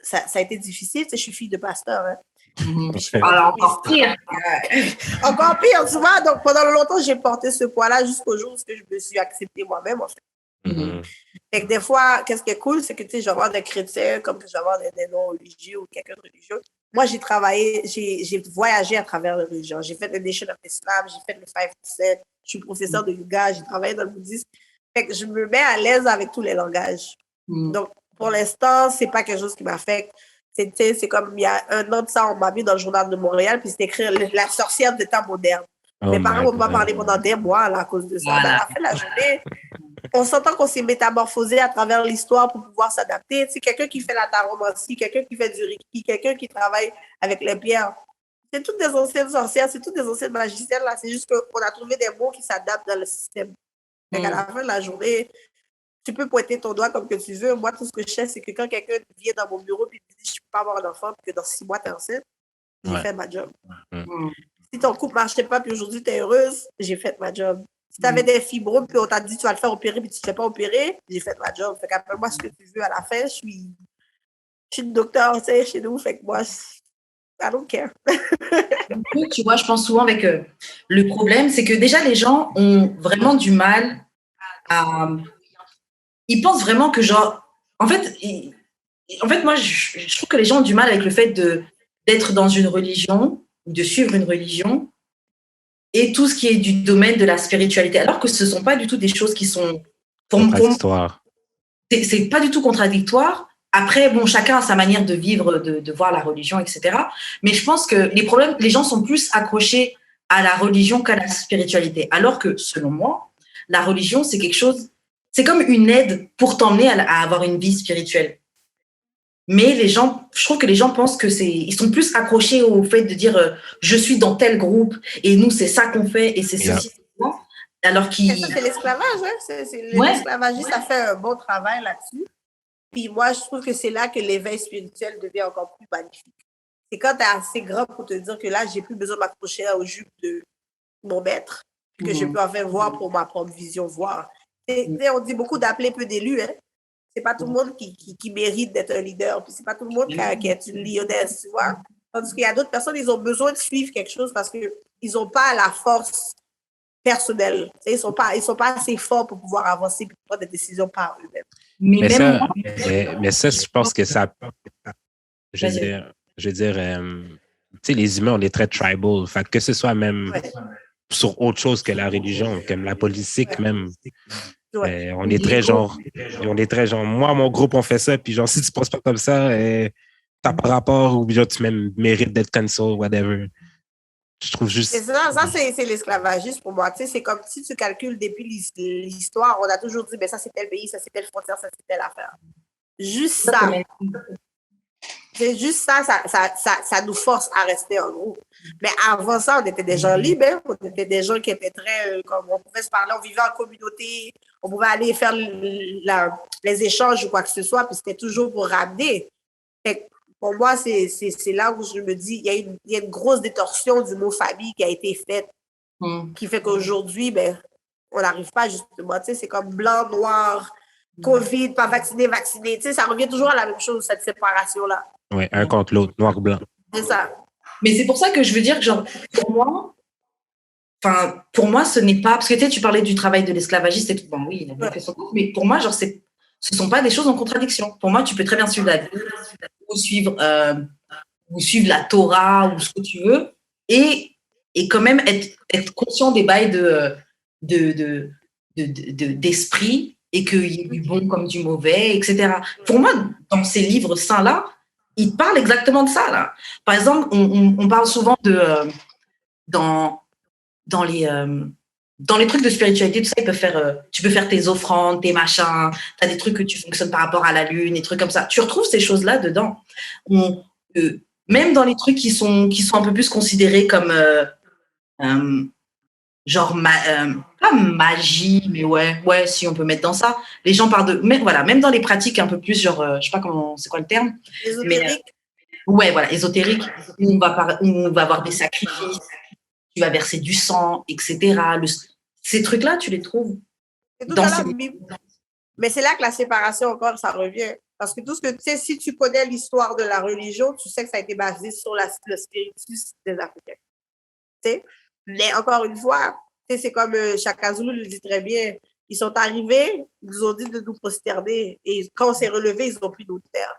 S1: ça a été difficile. Tu sais, je suis fille de pasteur. Hein.
S2: Alors, encore pire.
S1: Encore pire, tu vois. Donc, pendant longtemps, j'ai porté ce poids-là jusqu'au jour où je me suis acceptée moi-même, en fait. Fait que des fois, qu'est-ce qui est cool, c'est que, tu sais, je vais avoir des chrétiens comme je vais avoir des non-religieux ou quelqu'un de religieux. Moi, j'ai voyagé à travers les religions. J'ai fait le Nation of Islam, j'ai fait le 5%, je suis professeur de yoga, j'ai travaillé dans le bouddhisme. Fait que je me mets à l'aise avec tous les langages. Donc, pour l'instant, c'est pas quelque chose qui m'affecte. C'est comme il y a un an de ça, on m'a mis dans le journal de Montréal, puis c'était écrit La sorcière des temps modernes. Mes parents m'ont pas parlé pendant des mois là, à cause de ça. Voilà. À la fin de la journée, on s'entend qu'on s'est métamorphosé à travers l'histoire pour pouvoir s'adapter. C'est quelqu'un qui fait la taromancie, quelqu'un qui fait du reiki, quelqu'un qui travaille avec les pierres. C'est toutes des anciennes sorcières, c'est toutes des anciennes magiciennes. Là. C'est juste qu'on a trouvé des mots qui s'adaptent dans le système. À la fin de la journée, tu peux pointer ton doigt comme que tu veux. Moi, tout ce que je sais, c'est que quand quelqu'un vient dans mon bureau et me dit « je ne peux pas avoir un enfant » puis que dans 6 mois, tu es enceinte, J'ai
S3: Ouais.
S1: fait ma job.
S2: Mm.
S1: Si ton couple ne marchait pas, puis aujourd'hui, tu es heureuse, j'ai fait ma job. Si tu avais des fibromes, puis on t'a dit tu vas le faire opérer, puis tu ne te fais pas opérer, j'ai fait ma job. Fait qu'appelle-moi ce que tu veux à la fin. Je suis le docteur, tu sais, chez nous. Fait que moi, I don't care.
S2: Tu vois, je pense souvent avec le problème, c'est que déjà les gens ont vraiment du mal à. Ils pensent vraiment que genre. En fait, moi, je trouve que les gens ont du mal avec le fait d'être dans une religion ou de suivre une religion et tout ce qui est du domaine de la spiritualité, alors que ce ne sont pas du tout des choses qui sont.
S3: Contradictoire.
S2: C'est pas du tout contradictoire. Après, bon, chacun a sa manière de vivre, de voir la religion, etc. Mais je pense que les gens sont plus accrochés à la religion qu'à la spiritualité. Alors que, selon moi, la religion, c'est quelque chose, c'est comme une aide pour t'emmener à avoir une vie spirituelle. Mais je trouve que les gens pensent ils sont plus accrochés au fait de dire je suis dans tel groupe et nous, c'est ça qu'on fait et c'est ceci, c'est ça. Alors
S1: ça, c'est l'esclavage, hein? L'esclavagisme, ça fait un bon travail là-dessus. Puis moi, je trouve que c'est là que l'éveil spirituel devient encore plus magnifique. C'est quand tu es assez grand pour te dire que là, j'ai plus besoin de m'accrocher aux jupes de mon maître, que je peux enfin voir pour ma propre vision, voir. On dit beaucoup d'appeler peu d'élus, hein? C'est pas tout le monde qui mérite d'être un leader, puis c'est pas tout le monde qui est une lionesse, tu vois. Tandis qu'il y a d'autres personnes, ils ont besoin de suivre quelque chose parce qu'ils n'ont pas la force personnelle. Ils sont pas assez forts pour pouvoir avancer et prendre des décisions par eux-mêmes.
S3: Mais ça, je pense que ça. Je veux dire, tu sais, les humains, on est très tribal. Fait que ce soit même sur autre chose que la religion, comme la politique même.
S1: Ouais.
S3: On est très genre, moi, mon groupe, on fait ça, puis genre, si tu ne penses pas comme ça, t'as pas rapport, ou genre, tu même mérites d'être cancel, whatever. Je trouve juste.
S1: Ça c'est l'esclavagisme pour moi. Tu sais, c'est comme si tu calcules depuis l'histoire, on a toujours dit, ben ça c'est tel pays, ça c'est telle frontière, ça c'est telle affaire. Juste ça. C'est juste ça nous force à rester en groupe. Mais avant ça, on était des gens libres, hein? On était des gens qui étaient très, comme on pouvait se parler, on vivait en communauté, on pouvait aller faire les échanges ou quoi que ce soit, puis c'était toujours pour ramener. Fait, pour moi, c'est là où je me dis, il y a une grosse détorsion du mot famille qui a été faite, qui fait qu'aujourd'hui, ben, on n'arrive pas justement, tu sais, c'est comme blanc, noir, COVID, pas vacciné, vacciné, tu sais, ça revient toujours à la même chose, cette séparation-là.
S3: Oui, un contre l'autre, noir-blanc.
S1: C'est ça.
S2: Mais c'est pour ça que je veux dire que, genre, pour moi, ce n'est pas. Parce que tu parlais du travail de l'esclavagiste et tout. Bon, oui, il a bien fait son coup, mais pour moi, genre, ce ne sont pas des choses en contradiction. Pour moi, tu peux très bien suivre la Bible ou suivre la Torah ou ce que tu veux et quand même être conscient des bails d'esprit et qu'il y ait du bon comme du mauvais, etc. Pour moi, dans ces livres saints-là, ils parlent exactement de ça, là. Par exemple, on parle souvent dans les trucs de spiritualité, tout ça, tu peux faire tes offrandes, tes machins, tu as des trucs que tu fonctionnes par rapport à la lune, des trucs comme ça. Tu retrouves ces choses-là dedans. Même dans les trucs qui sont un peu plus considérés comme genre pas magie, mais ouais, si on peut mettre dans ça. Les gens parlent même dans les pratiques un peu plus genre, je sais pas c'est quoi le terme.
S1: Ésotérique.
S2: Voilà, ésotérique. Où on va avoir des sacrifices, tu vas verser du sang, etc. Ces trucs-là, tu les trouves dans ces...
S1: Mais c'est là que la séparation encore, ça revient. Parce que tout ce que tu sais, si tu connais l'histoire de la religion, tu sais que ça a été basé sur le spiritus des Africains. T'sais? Mais encore une fois, c'est comme Shaka Zulu le dit très bien. Ils sont arrivés, ils nous ont dit de nous prosterner. Et quand on s'est relevé, ils n'ont plus d'autre terre.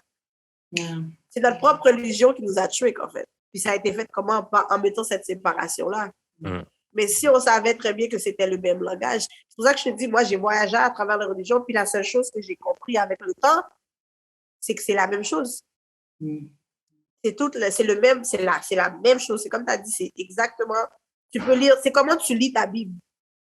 S1: C'est notre propre religion qui nous a tués, en fait. Puis ça a été fait comment? En mettant cette séparation-là. Mais si on savait très bien que c'était le même langage, c'est pour ça que je te dis, moi, j'ai voyagé à travers la religion, puis la seule chose que j'ai compris avec le temps, c'est que c'est la même chose. C'est le même, c'est la même chose. C'est comme tu as dit, c'est exactement. Tu peux lire, c'est comment tu lis ta Bible.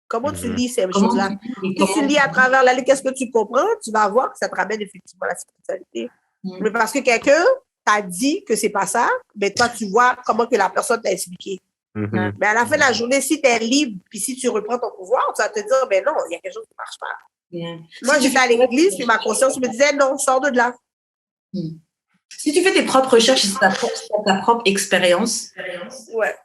S1: Comment tu lis ces choses-là. Si tu lis à travers la Bible, qu'est-ce que tu comprends? Tu vas voir que ça te ramène effectivement à la spiritualité. Mais parce que quelqu'un t'a dit que c'est pas ça, mais toi, tu vois comment que la personne t'a expliqué. Mais à la fin de la journée, si tu es libre, puis si tu reprends ton pouvoir, tu vas te dire, ben non, il y a quelque chose qui ne marche pas. Moi, j'étais à l'église, puis ma conscience me disait, non, sors de là.
S2: Si tu fais tes propres recherches, si ta propre expérience,
S1: Ouais.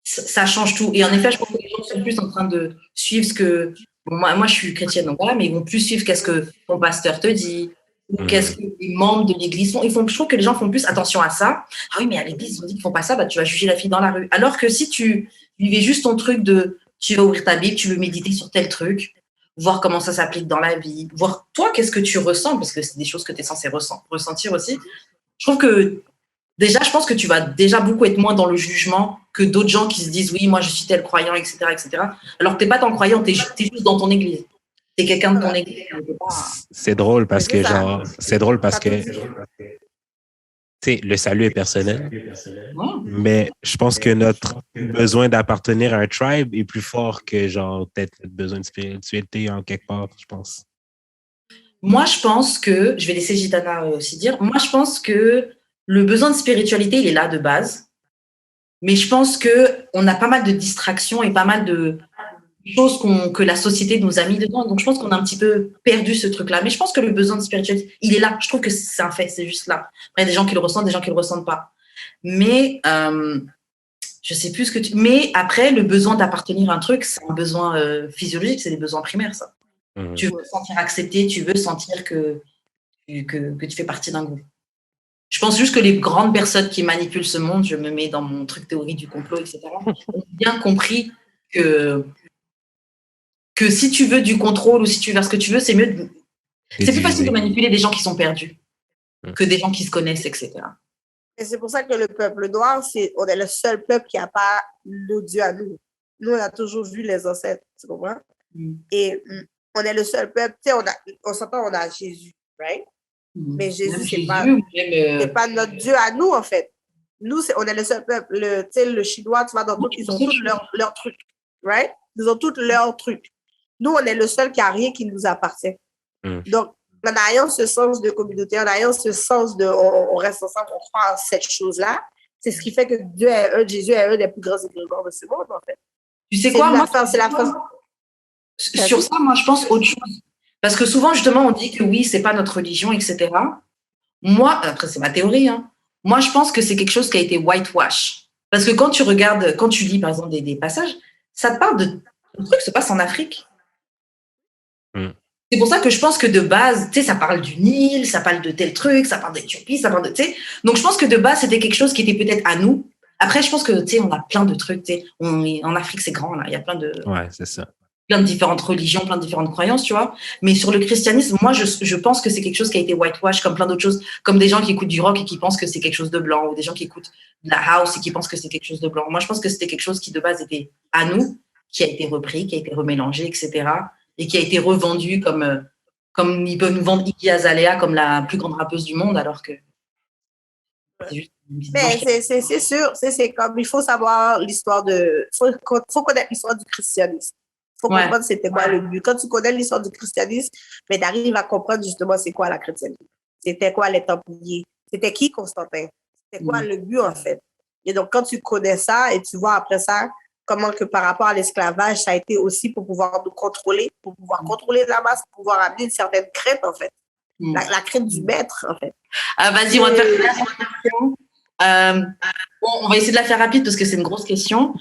S2: ça change tout. Et en effet, je pense que les gens sont plus en train de suivre ce que. Bon, moi, je suis chrétienne, donc voilà, mais ils vont plus suivre qu'est-ce que ton pasteur te dit, ou qu'est-ce que les membres de l'église font. Je trouve que les gens font plus attention à ça. Ah oui, mais à l'église, ils ont dit qu'ils font pas ça, bah, tu vas juger la fille dans la rue. Alors que si tu vivais juste ton truc de tu vas ouvrir ta Bible, tu veux méditer sur tel truc, voir comment ça s'applique dans la vie, voir toi, qu'est-ce que tu ressens, parce que c'est des choses que tu es censé ressentir aussi. Je trouve que déjà, je pense que tu vas déjà beaucoup être moins dans le jugement que d'autres gens qui se disent oui, moi je suis tel croyant, etc. etc. Alors que tu n'es pas tant croyant, tu es juste dans ton église. Tu es quelqu'un de ton église.
S3: C'est drôle parce que,
S1: ça.
S3: genre, c'est drôle parce que, tu sais, le salut est personnel, mais je pense que notre besoin d'appartenir à un tribe est plus fort que, genre, peut-être notre besoin de spiritualité en quelque part, je pense.
S2: Moi, je pense que, je vais laisser Gitana aussi dire, moi, je pense que le besoin de spiritualité, il est là de base. Mais je pense qu'on a pas mal de distractions et pas mal de choses que la société nous a mis dedans. Donc, je pense qu'on a un petit peu perdu ce truc-là. Mais je pense que le besoin de spiritualité, il est là. Je trouve que c'est un fait, c'est juste là. Après, il y a des gens qui le ressentent, des gens qui ne le ressentent pas. Mais je sais plus ce que tu... Mais après, le besoin d'appartenir à un truc, c'est un besoin physiologique, c'est des besoins primaires, ça. Tu veux te sentir accepté, tu veux sentir que tu fais partie d'un groupe. Je pense juste que les grandes personnes qui manipulent ce monde, je me mets dans mon truc théorie du complot, etc., ont bien compris que si tu veux du contrôle ou si tu veux faire ce que tu veux, c'est mieux. C'est plus facile de manipuler des gens qui sont perdus que des gens qui se connaissent, etc.
S1: Et c'est pour ça que le peuple noir, on est le seul peuple qui n'a pas nos dieux à nous. Nous, on a toujours vu les ancêtres, tu comprends? Et on est le seul peuple, tu sais, on s'entend, on a Jésus, right? Mais Jésus, c'est pas notre Dieu à nous, en fait. Nous, on est le seul peuple. Le Chinois, tu vois, dans tout, ils ont tous leurs trucs, right? Ils ont tous leurs trucs. Nous, on est le seul qui n'a rien qui nous appartient. Donc, on a rien ce sens de communauté, on a rien ce sens de on reste ensemble, on croit en cette chose-là. C'est ce qui fait que Dieu est un, Jésus est un des plus grands égrégores de ce monde, en fait.
S2: Tu sais quoi, moi,
S1: c'est la phrase.
S2: Sur ça, moi, je pense autre chose. Parce que souvent, justement, on dit que oui, c'est pas notre religion, etc. Moi, après, c'est ma théorie, hein. Moi, je pense que c'est quelque chose qui a été whitewash. Parce que quand tu regardes, quand tu lis, par exemple, des passages, ça te parle de trucs qui se passent en Afrique. C'est pour ça que je pense que de base, tu sais, ça parle du Nil, ça parle de tel truc, ça parle d'Éthiopie, ça parle de, tu sais. Donc, je pense que de base, c'était quelque chose qui était peut-être à nous. Après, je pense que, tu sais, on a plein de trucs, tu sais. En Afrique, c'est grand, là. Il y a plein de...
S3: Ouais, c'est ça.
S2: Plein de différentes religions, plein de différentes croyances, tu vois. Mais sur le christianisme, moi, je pense que c'est quelque chose qui a été whitewash, comme plein d'autres choses, comme des gens qui écoutent du rock et qui pensent que c'est quelque chose de blanc, ou des gens qui écoutent de la house et qui pensent que c'est quelque chose de blanc. Moi, je pense que c'était quelque chose qui, de base, était à nous, qui a été repris, qui a été remélangé, etc. Et qui a été revendu comme ils peuvent nous vendre Iggy Azalea comme la plus grande rappeuse du monde, alors que c'est juste
S1: mais c'est sûr, c'est comme il faut savoir l'histoire faut connaître l'histoire du christianisme. Il faut comprendre c'était quoi le but. Quand tu connais l'histoire du christianisme, mais tu arrives à comprendre justement c'est quoi la chrétienté. C'était quoi les Templiers? C'était qui Constantin? C'était quoi le but en fait? Et donc quand tu connais ça et tu vois après ça comment que par rapport à l'esclavage, ça a été aussi pour pouvoir nous contrôler, pour pouvoir contrôler la masse, pour pouvoir amener une certaine crainte en fait. La crainte du maître en fait.
S2: Vas-y, on va faire une question. On va essayer de la faire rapide parce que c'est une grosse question.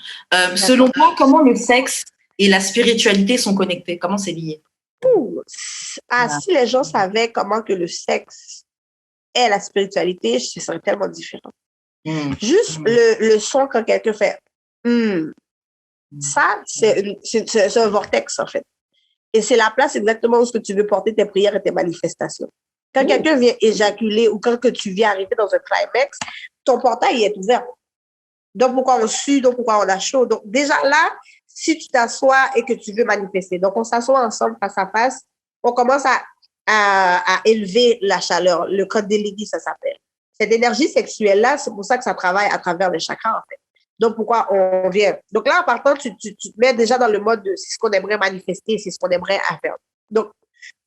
S2: Selon toi, comment le sexe et la spiritualité sont connectés? Comment c'est lié?
S1: Si les gens savaient comment que le sexe et la spiritualité, ce serait tellement différent. Juste le son quand quelqu'un fait ça, c'est un vortex en fait. Et c'est la place exactement où ce que tu veux porter tes prières et tes manifestations. Quand quelqu'un vient éjaculer ou quand que tu viens arriver dans un climax, ton portail est ouvert. Donc, pourquoi on sue, donc pourquoi on a chaud. Donc, déjà là, si tu t'assois et que tu veux manifester, donc on s'assoit ensemble face à face, on commence à élever la chaleur. Le code d'Eligi, ça s'appelle. Cette énergie sexuelle-là, c'est pour ça que ça travaille à travers les chakras, en fait. Donc, pourquoi on vient? Donc là, en partant, tu te mets déjà dans le mode de c'est ce qu'on aimerait manifester, c'est ce qu'on aimerait faire. Donc,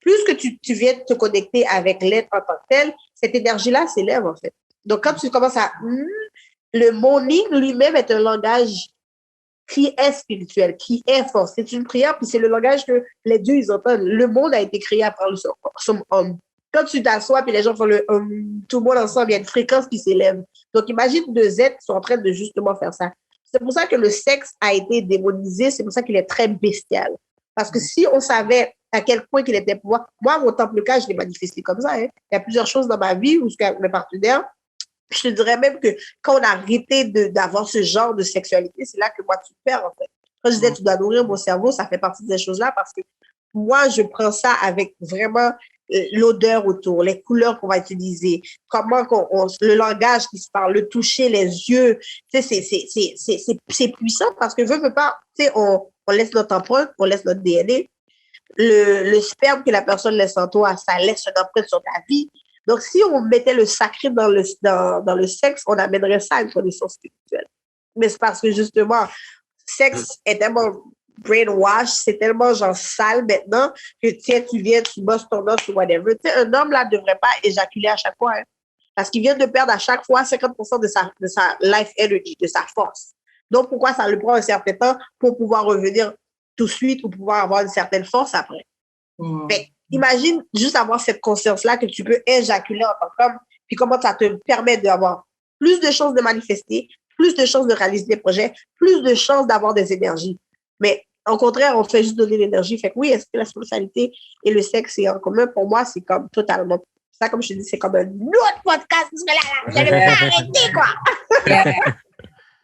S1: plus que tu viens te connecter avec l'être en tant que tel, cette énergie-là s'élève, en fait. Donc, quand tu commences à... le moning lui-même est un langage qui est spirituel, qui est fort. C'est une prière, puis c'est le langage que les dieux, ils entendent. Le monde a été créé à travers le homme. quand tu t'assois et les gens font tout le monde ensemble, il y a une fréquence qui s'élève. Donc, imagine deux êtres qui sont en train de justement faire ça. C'est pour ça que le sexe a été démonisé, c'est pour ça qu'il est très bestial. Parce que si on savait à quel point il était pouvoir, moi, mon temple cas, je l'ai manifesté comme ça. Hein. Il y a plusieurs choses dans ma vie où mes partenaires, je te dirais même que quand on a arrêté d'avoir ce genre de sexualité, c'est là que moi, tu perds, en fait. Quand je disais, tu dois nourrir mon cerveau, ça fait partie de ces choses-là parce que moi, je prends ça avec vraiment l'odeur autour, les couleurs qu'on va utiliser, comment le langage qui se parle, le toucher, les yeux, c'est puissant parce que veut pas, on laisse notre empreinte, on laisse notre DNA. Le sperme que la personne laisse en toi, ça laisse une empreinte sur ta vie. Donc, si on mettait le sacré dans le sexe, on amènerait ça à une connaissance spirituelle. Mais c'est parce que justement, sexe est tellement brainwash, c'est tellement genre sale maintenant que tiens, tu viens, tu bosses ton os ou whatever. Tu sais, un homme là ne devrait pas éjaculer à chaque fois, hein, parce qu'il vient de perdre à chaque fois 50% de sa life energy, de sa force. Donc, pourquoi ça lui prend un certain temps pour pouvoir revenir tout de suite ou pouvoir avoir une certaine force après? Fait, imagine juste avoir cette conscience-là que tu peux éjaculer en tant qu'homme, puis comment ça te permet d'avoir plus de chances de manifester, plus de chances de réaliser des projets, plus de chances d'avoir des énergies. Mais au contraire, on fait juste donner l'énergie. Fait que oui, est-ce que la spiritualité et le sexe est en commun? Pour moi, c'est comme totalement. Ça, comme je te dis, c'est comme un autre podcast. Parce que là, vous allez me faire arrêter, quoi.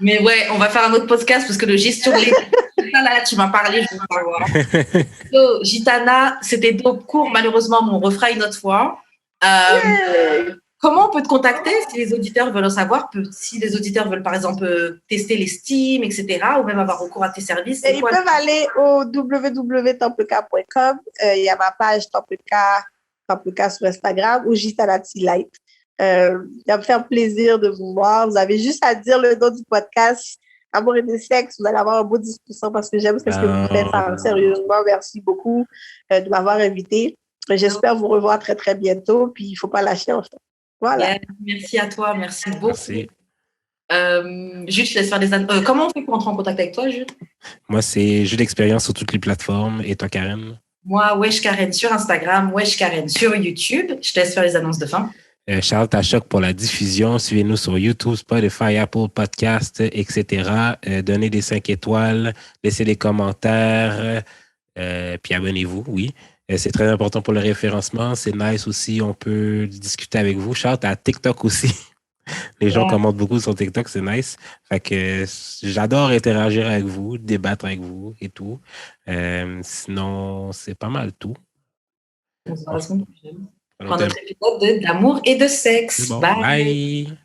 S2: Mais ouais, on va faire un autre podcast parce que le geste sur les... Là, tu m'as parlé, je veux savoir. So, Gitana, c'était dope court. Malheureusement, on refera une autre fois. Comment on peut te contacter si les auditeurs veulent en savoir, si les auditeurs veulent, par exemple, tester les Steam, etc., ou même avoir recours à tes services?
S1: Ils peuvent aller au www.templeK.com. Il y a ma page TempleK sur Instagram ou Gitana T-Light. Ça va me faire plaisir de vous voir. Vous avez juste à dire le nom du podcast, Amour et de sexe. Vous allez avoir un beau 10% parce que j'aime ce que vous faites. Sérieusement, merci beaucoup de m'avoir invité. J'espère vous revoir très, très bientôt. Puis, il ne faut pas lâcher, en fait. Voilà.
S2: Yeah, merci à toi. Merci beaucoup. Merci. Jules, je te laisse faire des annonces. Comment on fait pour entrer en contact avec toi, Jules?
S3: Moi, c'est Jules d'Expérience sur toutes les plateformes. Et toi, Karen?
S2: Moi, Wesh Karen sur Instagram, Wesh Karen sur YouTube. Je te laisse faire les annonces de fin.
S3: Charles Tachoc pour la diffusion. Suivez-nous sur YouTube, Spotify, Apple Podcast, etc. Donnez des 5 étoiles, laissez des commentaires, puis abonnez-vous, oui. C'est très important pour le référencement. C'est nice aussi. On peut discuter avec vous. Charles, t'as TikTok aussi. Les gens commentent beaucoup sur TikTok, c'est nice. Fait que j'adore interagir avec vous, débattre avec vous et tout. Sinon, c'est pas mal tout.
S2: On se voit la semaine prochaine. Pour notre épisode d'amour et de sexe.
S3: Bon.
S2: Bye.
S3: Bye.